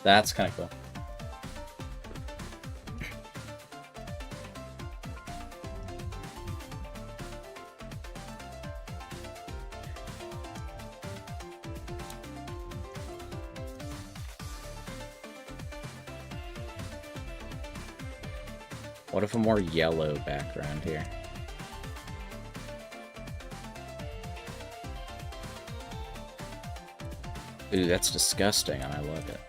That's kind of cool. What if a more yellow background here? Ooh, that's disgusting, and I love it.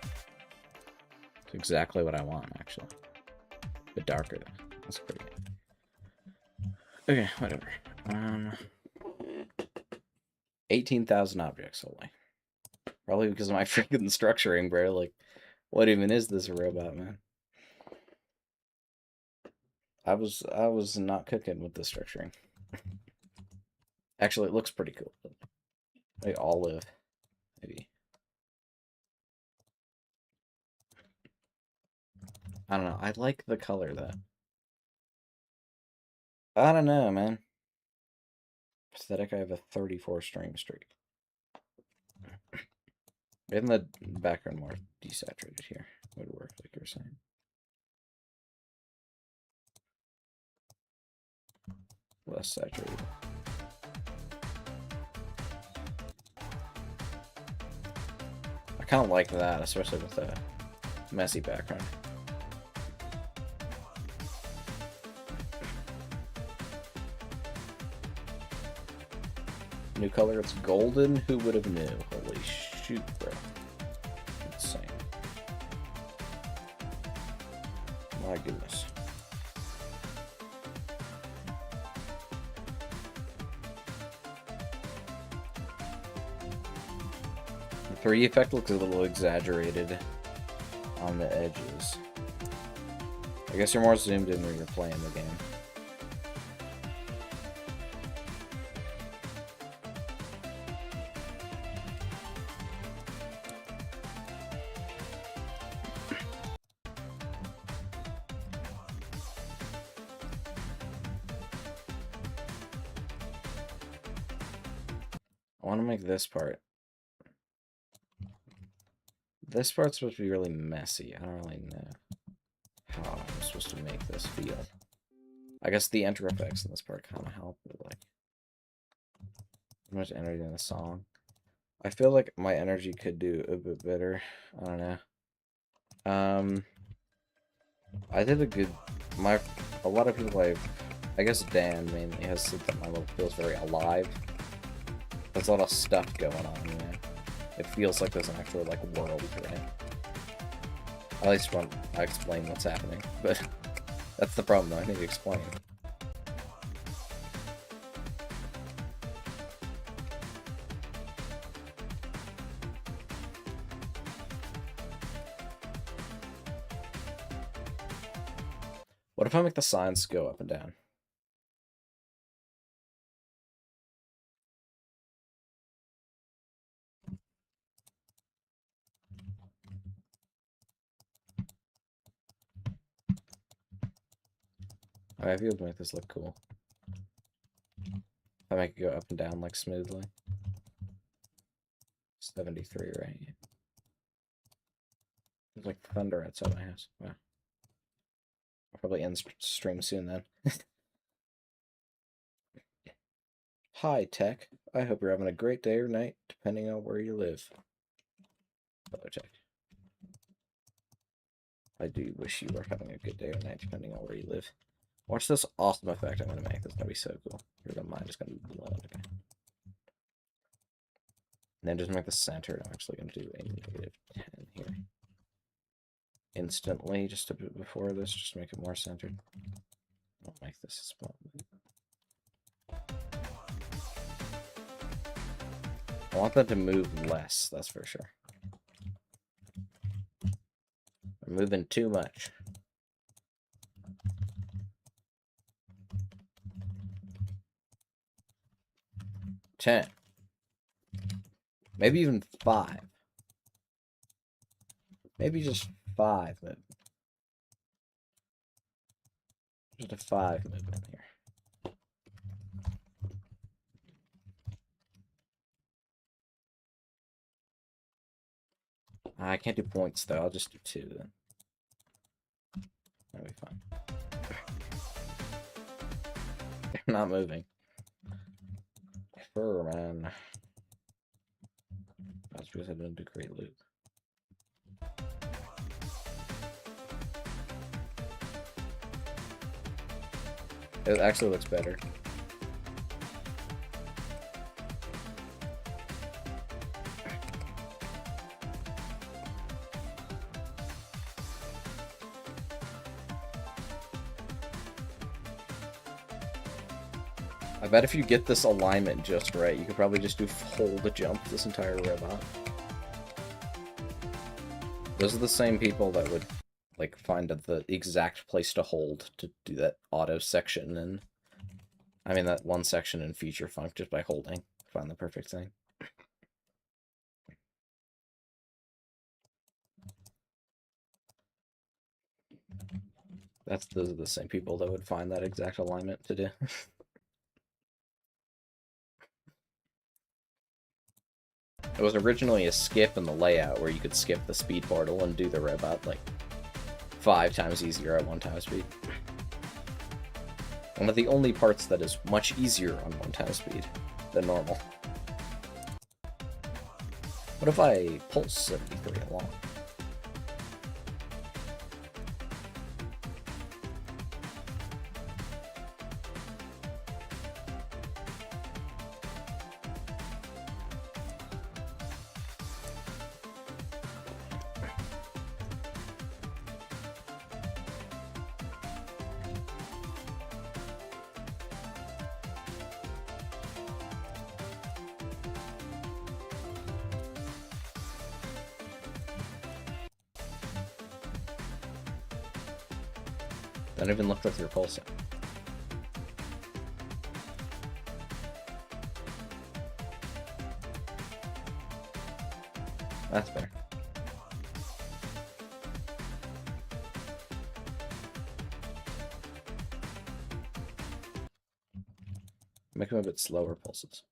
It's exactly what I want, actually. But darker, though. That's pretty good. Okay, whatever. 18,000 objects only. Probably because of my freaking structuring, bro. Like, what even is this robot, man? I was not cooking with the structuring. Actually, it looks pretty cool. Like olive, maybe. I don't know. I like the color, though. I don't know, man. Pathetic, I have a 34 stream streak. Getting the background more desaturated here would work, like you were saying. Less saturated. I kind of like that, especially with the messy background. New color, it's golden. Who would have knew? Holy shoot, bro. Insane. My goodness. The 3D effect looks a little exaggerated on the edges. I guess you're more zoomed in when you're playing the game. I want to make this part. This part's supposed to be really messy. I don't really know how I'm supposed to make this feel. I guess the enter effects in this part kind of help with, like, how much energy in the song. I feel like my energy could do a bit better. I don't know. I did a good... A lot of people I guess Dan mainly has said that my level feels very alive. There's a lot of stuff going on, you know? It feels like there's an actual, like, world, right? At least when I explain what's happening, but that's the problem, though. I need to explain. What if I make the signs go up and down? I might be able to make this look cool. If I make it go up and down, like, smoothly. 73, right? There's, like, thunder outside my house. Wow. I'll probably end stream soon, then. Hi, Tech. I hope you're having a great day or night, depending on where you live. Hello, Tech. I do wish you were having a good day or night, depending on where you live. Watch this awesome effect I'm going to make. This is going to be so cool. Your mind is going to be blown. Okay. And then just make the center. I'm actually going to do a -10 here. Instantly, just a bit before this, just make it more centered. I'll make this a small bit. I want that to move less, that's for sure. They're moving too much. $10. Maybe even 5. Maybe just 5 movement. Just a 5 movement here. I can't do points though, I'll just do 2 then. That'll be fine. They're not moving. Fur, man. That's because I didn't do great loop. It actually looks better. I bet if you get this alignment just right, you could probably just do hold jump this entire robot. Those are the same people that would, like, find the exact place to hold to do that auto section and... I mean, that one section in Feature Funk just by holding. Find the perfect thing. Those are the same people that would find that exact alignment to do. It was originally a skip in the layout where you could skip the speed portal and do the robot, like, 5 times easier at 1 time speed. One of the only parts that is much easier on 1 time speed than normal. What if I pulse 73 along? Don't even look like you're pulsing. That's better. Make them a bit slower pulses.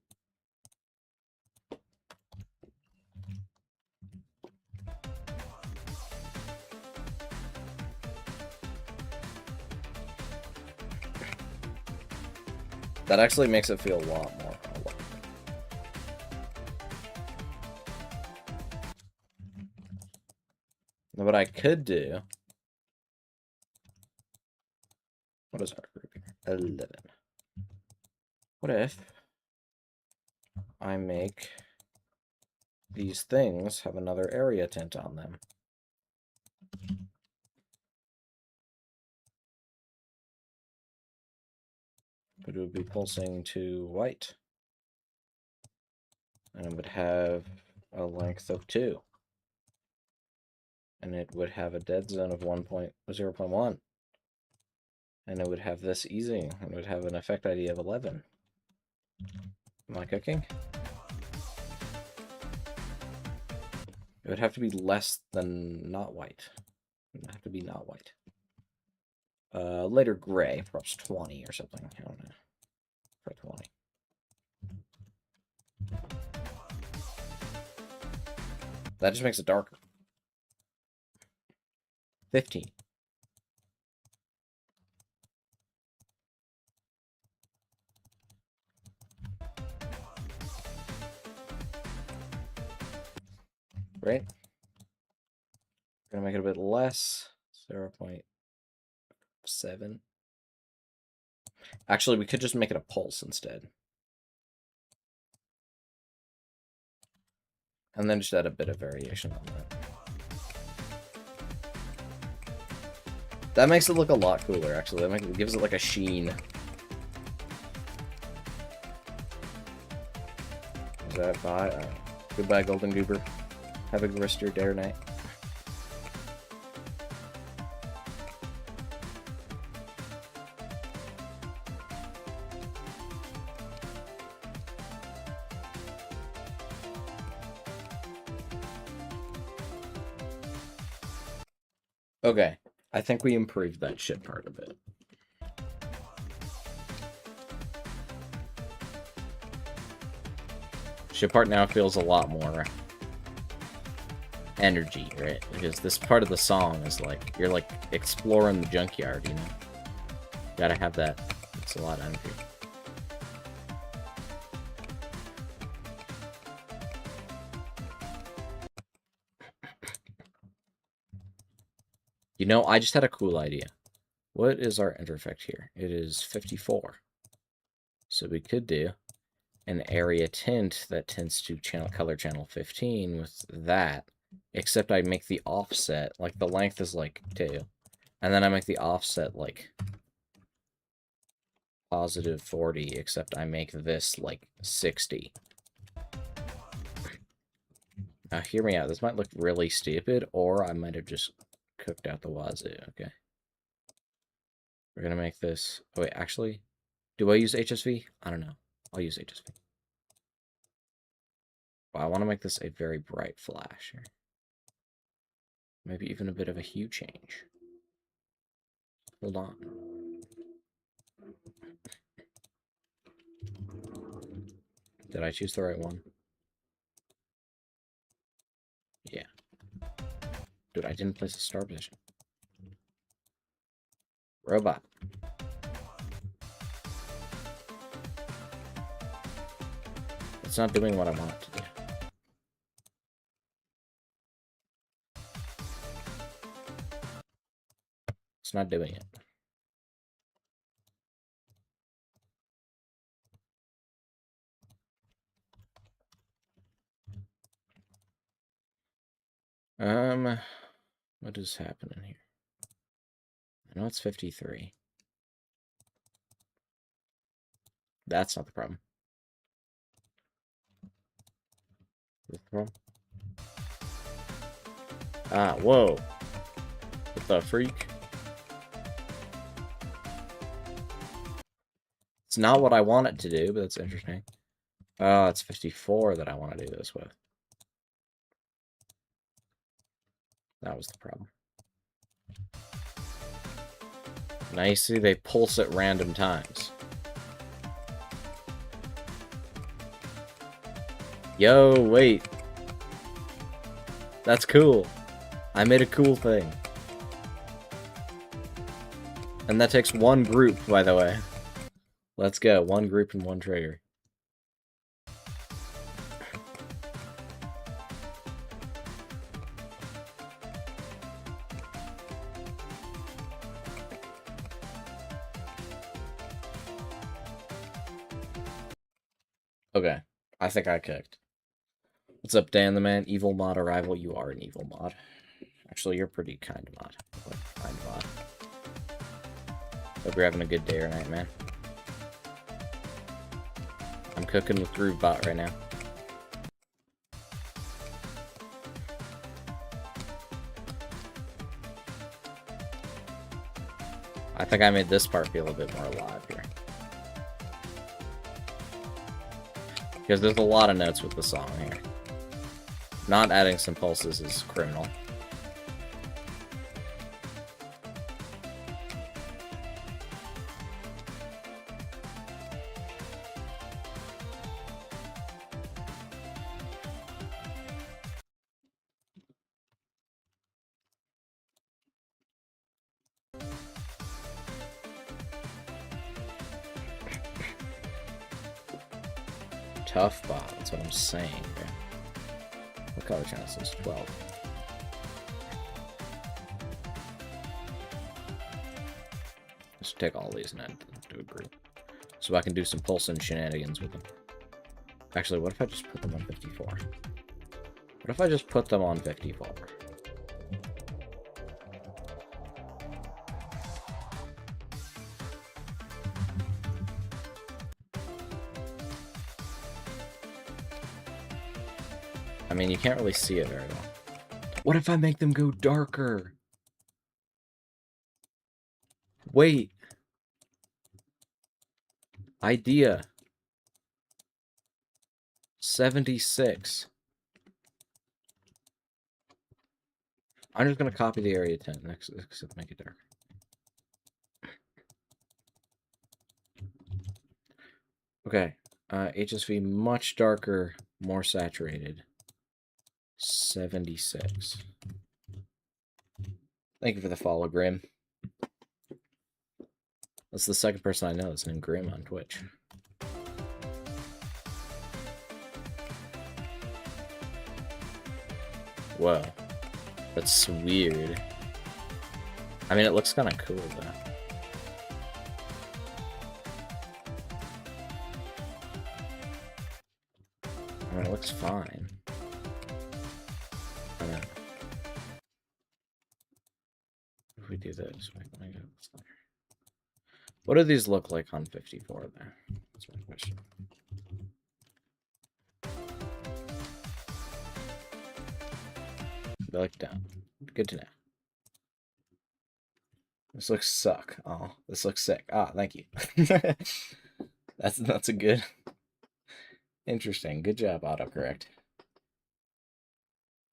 That actually makes it feel a lot more. What I could do... What is our group here? 11. What if I make these things have another area tint on them? But it would be pulsing to white. And it would have a length of 2. And it would have a dead zone of 0.1. And it would have this easing. And it would have an effect ID of 11. Am I cooking? It would have to be less than not white. It would have to be not white. Later gray, perhaps 20 or something. I don't know. For 20. That just makes it darker. 15. Right? Gonna make it a bit less. 0.7. Actually, we could just make it a pulse instead. And then just add a bit of variation on that. That makes it look a lot cooler, actually. It gives it like a sheen. Is that bye? Goodbye, Golden Goober. Have a good rest of your day or night. Okay, I think we improved that shit part a bit. Shit part now feels a lot more energy, right? Because this part of the song is like, you're like exploring the junkyard, you know? Gotta have that. It's a lot of energy. You know, I just had a cool idea. What is our enter effect here? It is 54. So we could do an area tint that tints to color channel 15 with that, except I make the offset, like the length is like 2, and then I make the offset like positive 40, except I make this like 60. Now hear me out, this might look really stupid, or I might have just cooked out the wazoo, okay? We're gonna make this, oh wait, actually, do I use HSV? I don't know, I'll use HSV. Well, I want to make this a very bright flash here. Maybe even a bit of a hue change. Hold on. Did I choose the right one? Yeah. Dude, I didn't place a star position. Robot. It's not doing what I want it to do. It's not doing it. What is happening here? I know it's 53. That's not the problem. What's the problem? Ah, whoa. What the freak? It's not what I want it to do, but that's interesting. Oh, it's 54 that I want to do this with. That was the problem. Now you see they pulse at random times. Yo, wait. That's cool. I made a cool thing. And that takes one group, by the way. Let's go. One group and one trigger. Okay. I think I cooked. What's up, Dan the Man? Evil mod arrival. You are an evil mod. Actually, you're pretty kind mod. Kind mod. Hope you're having a good day or night, man. I'm cooking with Groovebot right now. I think I made this part feel a bit more alive here. Because there's a lot of notes with the song here. Not adding some pulses is criminal. Tough bot, that's what I'm saying, bro. What color channel is this? 12. Let's take all these and add them to a group. So I can do some pulsing shenanigans with them. Actually, what if I just put them on 54? What if I just put them on 54? I mean, you can't really see it very well. What if I make them go darker? Wait. Idea. 76. I'm just going to copy the area 10 next, except make it darker. Okay. HSV much darker, more saturated. 76. Thank you for the follow, Grim. That's the second person I know that's named Grim on Twitch. Whoa. That's weird. I mean, it looks kind of cool, though. I mean, it looks fine. I don't know. If we do this, what do these look like on 54 there? That's my question. They look down. Good to know. This looks suck. Oh, this looks sick. Ah, thank you. That's a good. Interesting. Good job, autocorrect.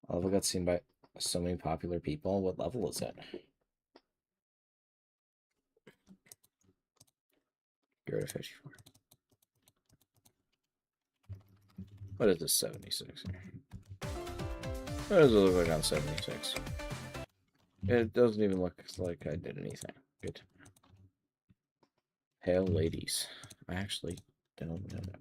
Level got seen by so many popular people. What level is it? Get rid of 54. What is this 76 here? What does it look like on 76? It doesn't even look like I did anything. Good. Pale ladies. I actually don't know that.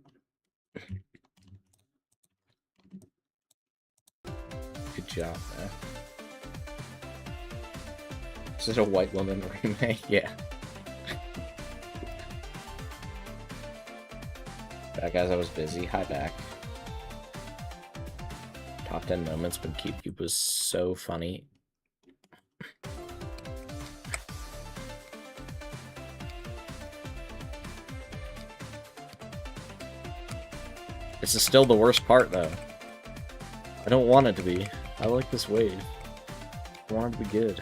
Good job, man. Is it a White Woman remake? Yeah. Back guys, I was busy. Hi back. Top 10 moments when CubeCube was so funny. This is still the worst part, though. I don't want it to be. I like this wave. I want it to be good.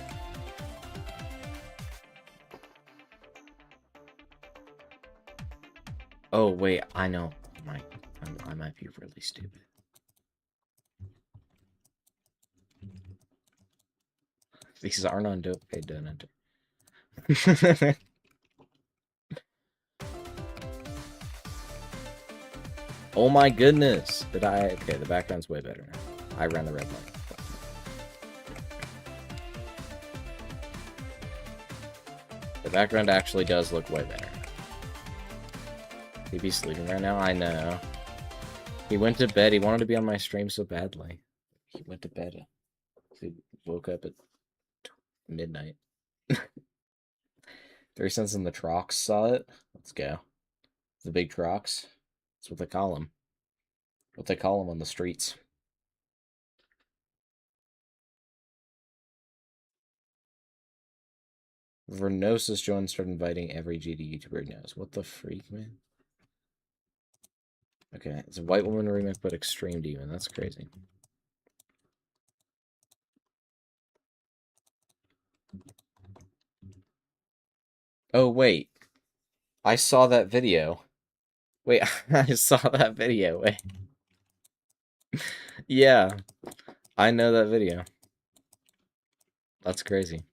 Oh, wait, I know. I might be really stupid. These aren't on dope paid to enter. Oh my goodness! Did I? Okay, the background's way better now. I ran the red light. The background actually does look way better. He be sleeping right now? I know. He went to bed. He wanted to be on my stream so badly. He went to bed. He woke up at midnight. 3 cents in the Trox saw it. Let's go. The big Trox. That's what they call him. What they call him on the streets. Vernosis Jones started inviting every GD YouTuber he knows. What the freak, man? Okay, it's a White Woman remake, but Extreme Demon. That's crazy. Oh, wait. I saw that video. Wait, I saw that video. Wait. Yeah, I know that video. That's crazy.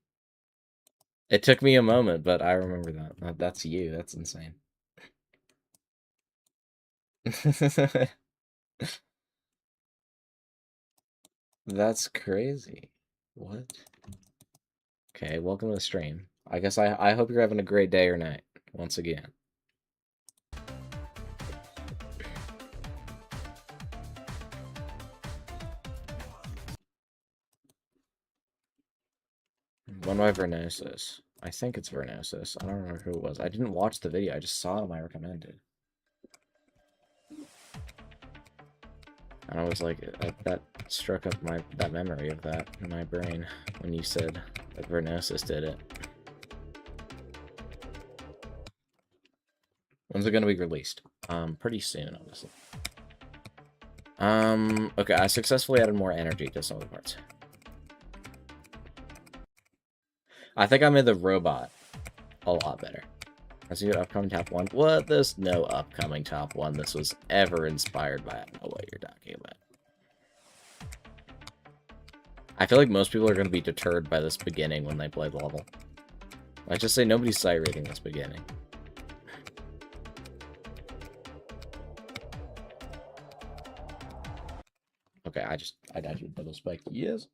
It took me a moment, but I remember that. That's you. That's insane. That's crazy. What? Okay, welcome to the stream. I guess I hope you're having a great day or night, once again. One by Vernosis. I think it's Vernosis. I don't remember who it was. I didn't watch the video. I just saw it on my recommended. And I was like, that struck up that memory of that in my brain when you said that Vernosis did it. When's it gonna be released? Pretty soon, honestly. Okay, I successfully added more energy to some of the parts. I think I made the robot a lot better. I see your upcoming top 1. What? There's no upcoming top 1. This was ever inspired by. I don't know what you're talking about. I feel like most people are going to be deterred by this beginning when they play the level. I just say nobody's sight rating this beginning. Okay, I dodged a double spike. Yes.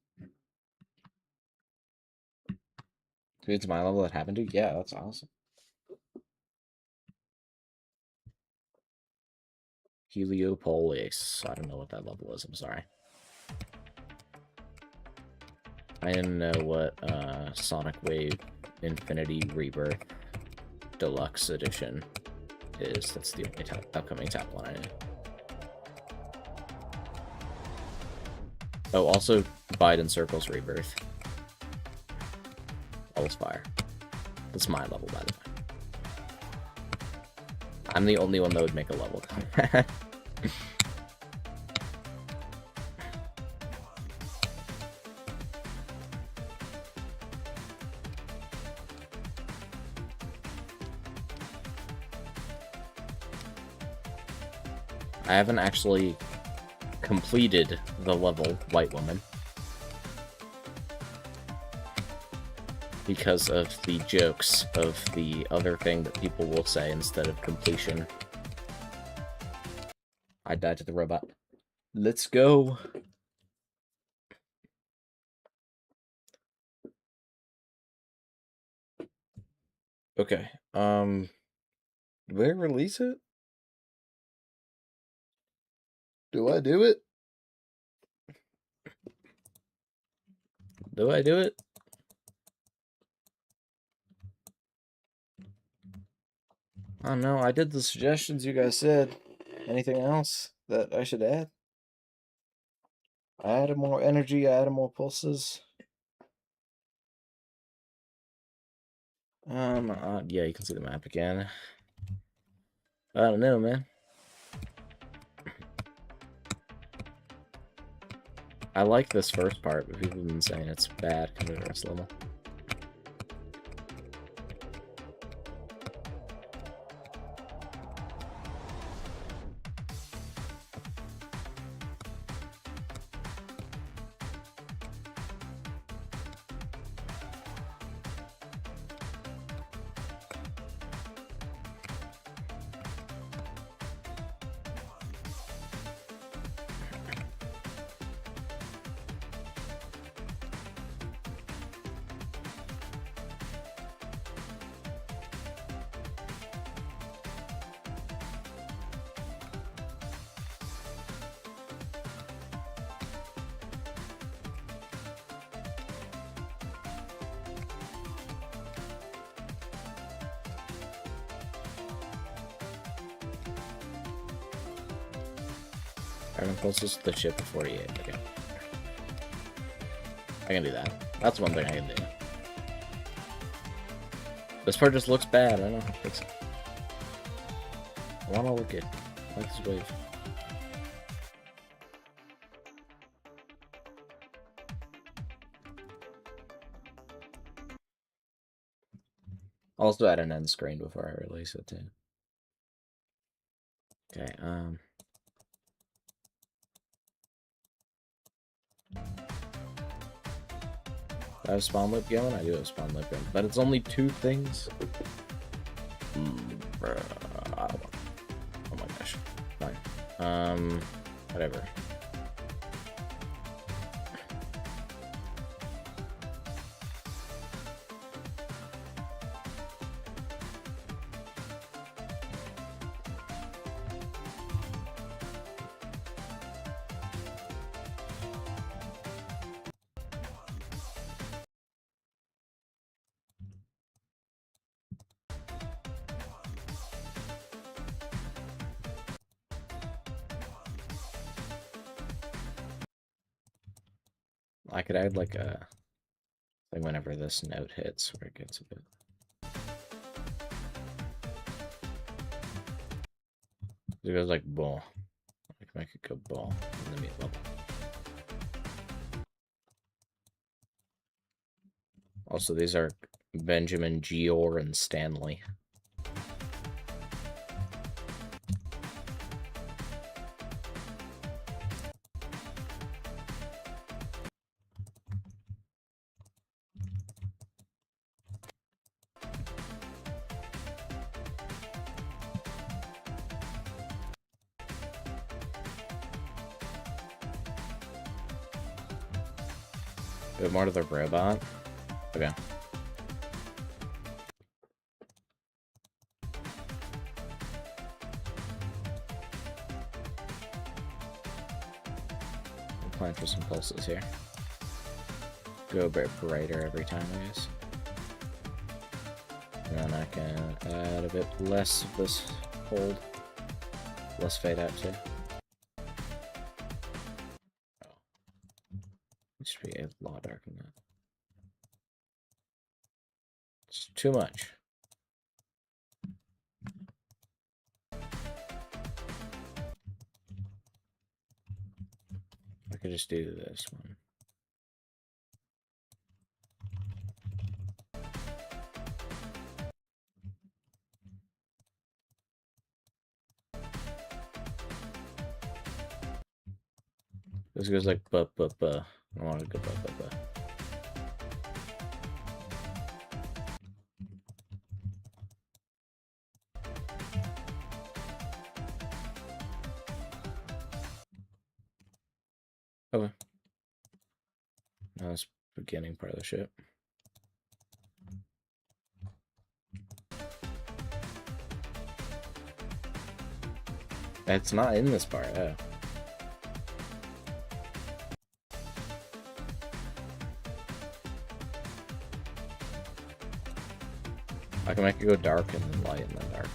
It's my level that happened to? Yeah, that's awesome. Heliopolis. I don't know what that level is. I'm sorry. I didn't know what Sonic Wave Infinity Rebirth Deluxe Edition is. That's the only upcoming top 1 I know. Oh, also Biden Circles Rebirth. Level's fire. That's my level, by the way. I'm the only one that would make a level. I haven't actually completed the level White Woman because of the jokes of the other thing that people will say instead of completion. I died to the robot. Let's go. Okay. Do they release it? Do I do it? Do I do it? I don't know. I did the suggestions you guys said. Anything else that I should add? I added more energy. I added more pulses. Yeah, you can see the map again. I don't know, man. I like this first part, but people have been saying it's bad compared to the rest of the level. Iron closest to the ship at 48. Okay. I can do that. That's one thing I can do. This part just looks bad. I don't know how to fix it. I want to look good. I like this wave. I'll also add an end screen before I release it too. Okay, I have spawn loop going? I do have spawn loop going, but it's only 2 things. Bruh, I don't want... Oh my gosh. Fine. Whatever. I could add like a thing whenever this note hits where it gets a bit. It goes like ball. I can make it go ball in the mid level. Also, these are Benjamin, Gior, and Stanley. A bit more to the robot. Okay. I'm planning for some pulses here. Go a bit brighter every time, I guess. And then I can add a bit less of this hold. Less fade out too. It should be a lot darker than that. It's too much. I could just do this one. This goes like buh. I want to go buh. Okay. Now it's beginning part of the ship. It's not in this part, oh. I can make it go dark and then light and then dark.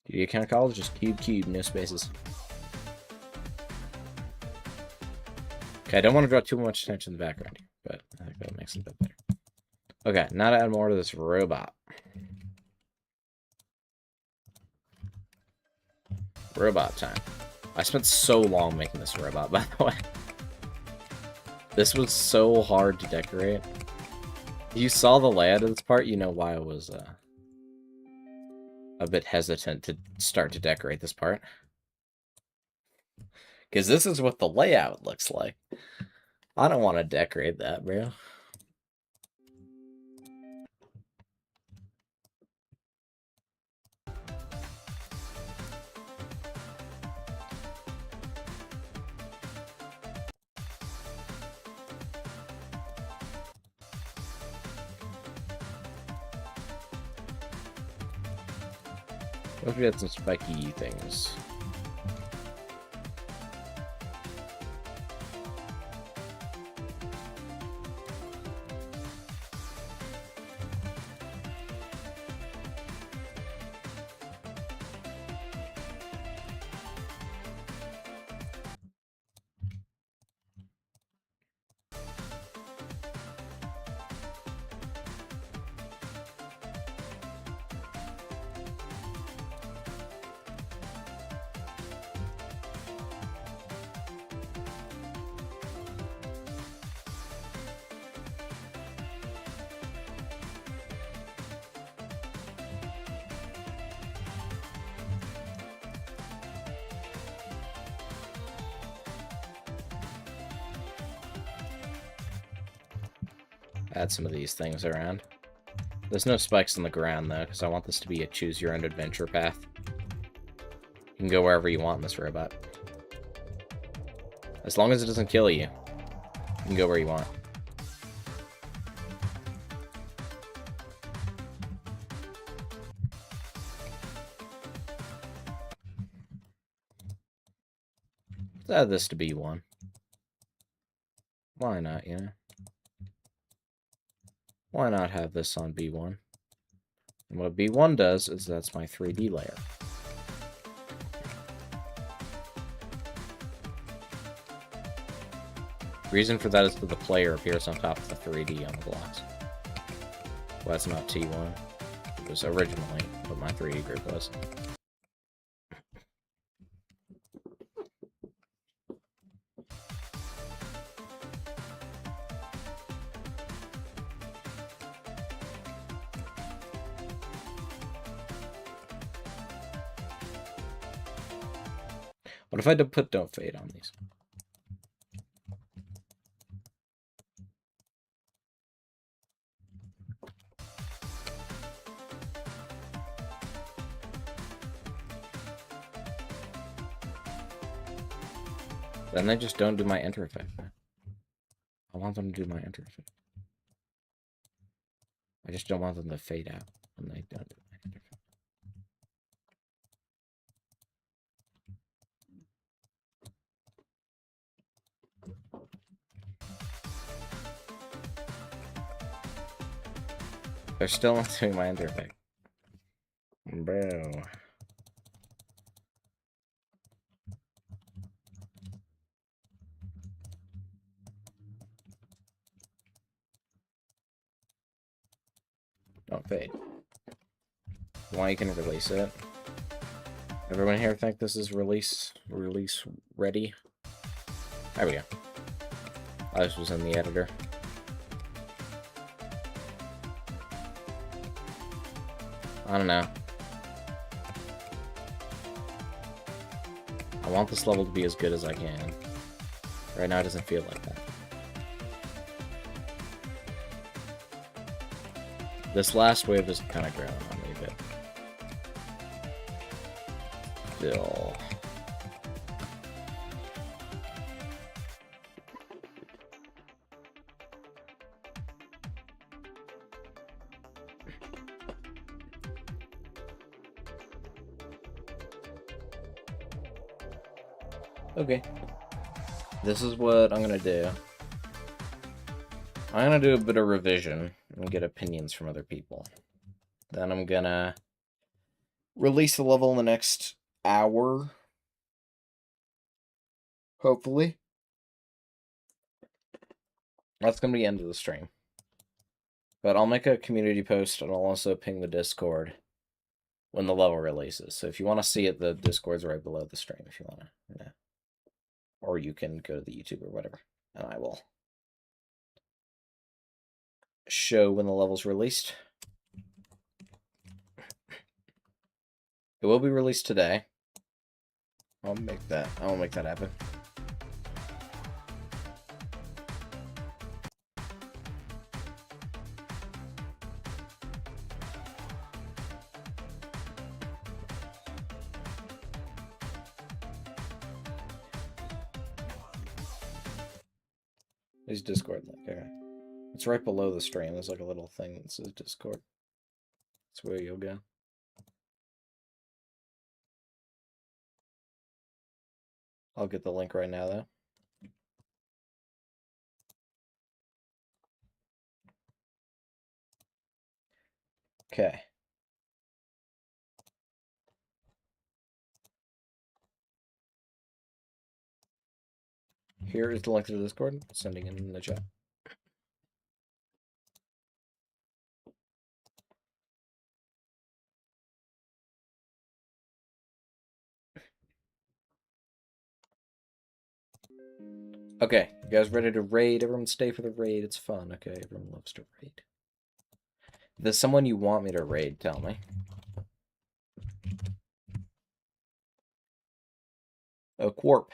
You can't call it just cube, no spaces. Okay, I don't want to draw too much attention in the background here, but I think that makes it a bit better. Okay, now to add more to this robot. Robot time. I spent so long making this robot, by the way. This was so hard to decorate. If you saw the layout of this part, you know why I was a bit hesitant to start to decorate this part. Because this is what the layout looks like. I don't want to decorate that, bro. Hope we had some spiky things. Add some of these things around. There's no spikes on the ground, though, because I want this to be a choose-your-own-adventure path. You can go wherever you want in this robot. As long as it doesn't kill you, you can go where you want. Let's add this to B1. Why not, you know? Why not have this on B1? And what B1 does is that's my 3D layer. The reason for that is that the player appears on top of the 3D on the blocks. Well, that's not T1. It was originally what my 3D group was. What if I put don't fade on these? Then they just don't do my enter effect. I want them to do my enter effect. I just don't want them to fade out when they don't do my enter effect. They're still not doing my enter effect. Bro. Don't fade. Why you can release it? Everyone here think this is release ready? There we go. This was in the editor. I don't know. I want this level to be as good as I can. Right now it doesn't feel like that. This last wave is kind of growing on me a bit. Still. Okay. This is what I'm gonna do. I'm gonna do a bit of revision and get opinions from other people. Then I'm gonna release the level in the next hour. Hopefully. That's gonna be the end of the stream. But I'll make a community post and I'll also ping the Discord when the level releases. So if you want to see it, the Discord's right below the stream if you want to. Yeah. Or you can go to the YouTube or whatever, and I will show when the level's released. It will be released today. I'll make that happen. There's Discord link. Okay. It's right below the stream. There's like a little thing that says Discord. That's where you'll go. I'll get the link right now, though. Okay. Here is the link to the Discord. Sending it in the chat. Okay, you guys ready to raid? Everyone stay for the raid. It's fun, okay? Everyone loves to raid. If there's someone you want me to raid, tell me. Oh, Quarp.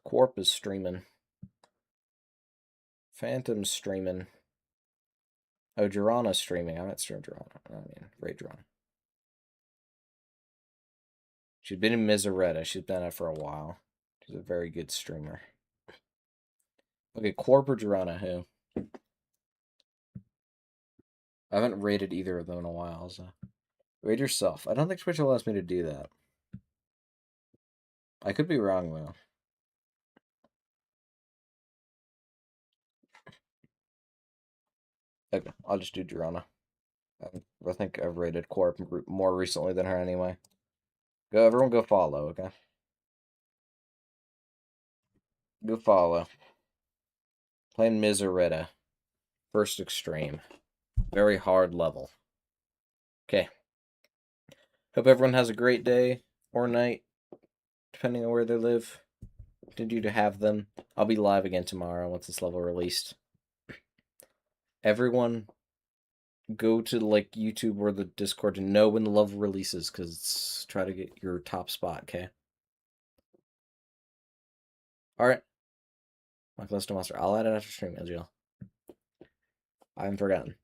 Quarp is streaming. Phantom's streaming. Oh, Jirana's streaming. I might stream Jirana. I mean, raid Jirana. She's been in Miseretta. She's been out for a while. She's a very good streamer. Okay, Quarp or Jirana, who? I haven't raided either of them in a while, so... Raid yourself. I don't think Twitch allows me to do that. I could be wrong, though. Okay, I'll just do Jirana. I think I've raided Quarp more recently than her anyway. Go, everyone go follow, okay? Go follow. Playing Miseretta. First extreme. Very hard level. Okay. Hope everyone has a great day or night, depending on where they live. Continue to have them. I'll be live again tomorrow once this level released. Everyone go to like YouTube or the Discord to know when the level releases, because try to get your top spot, okay? Alright. My Callisto Monster. I'll add it after stream, Ezreal. I haven't forgotten.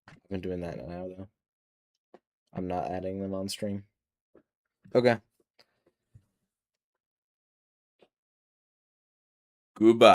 I've been doing that now, though. I'm not adding them on stream. Okay. Goodbye.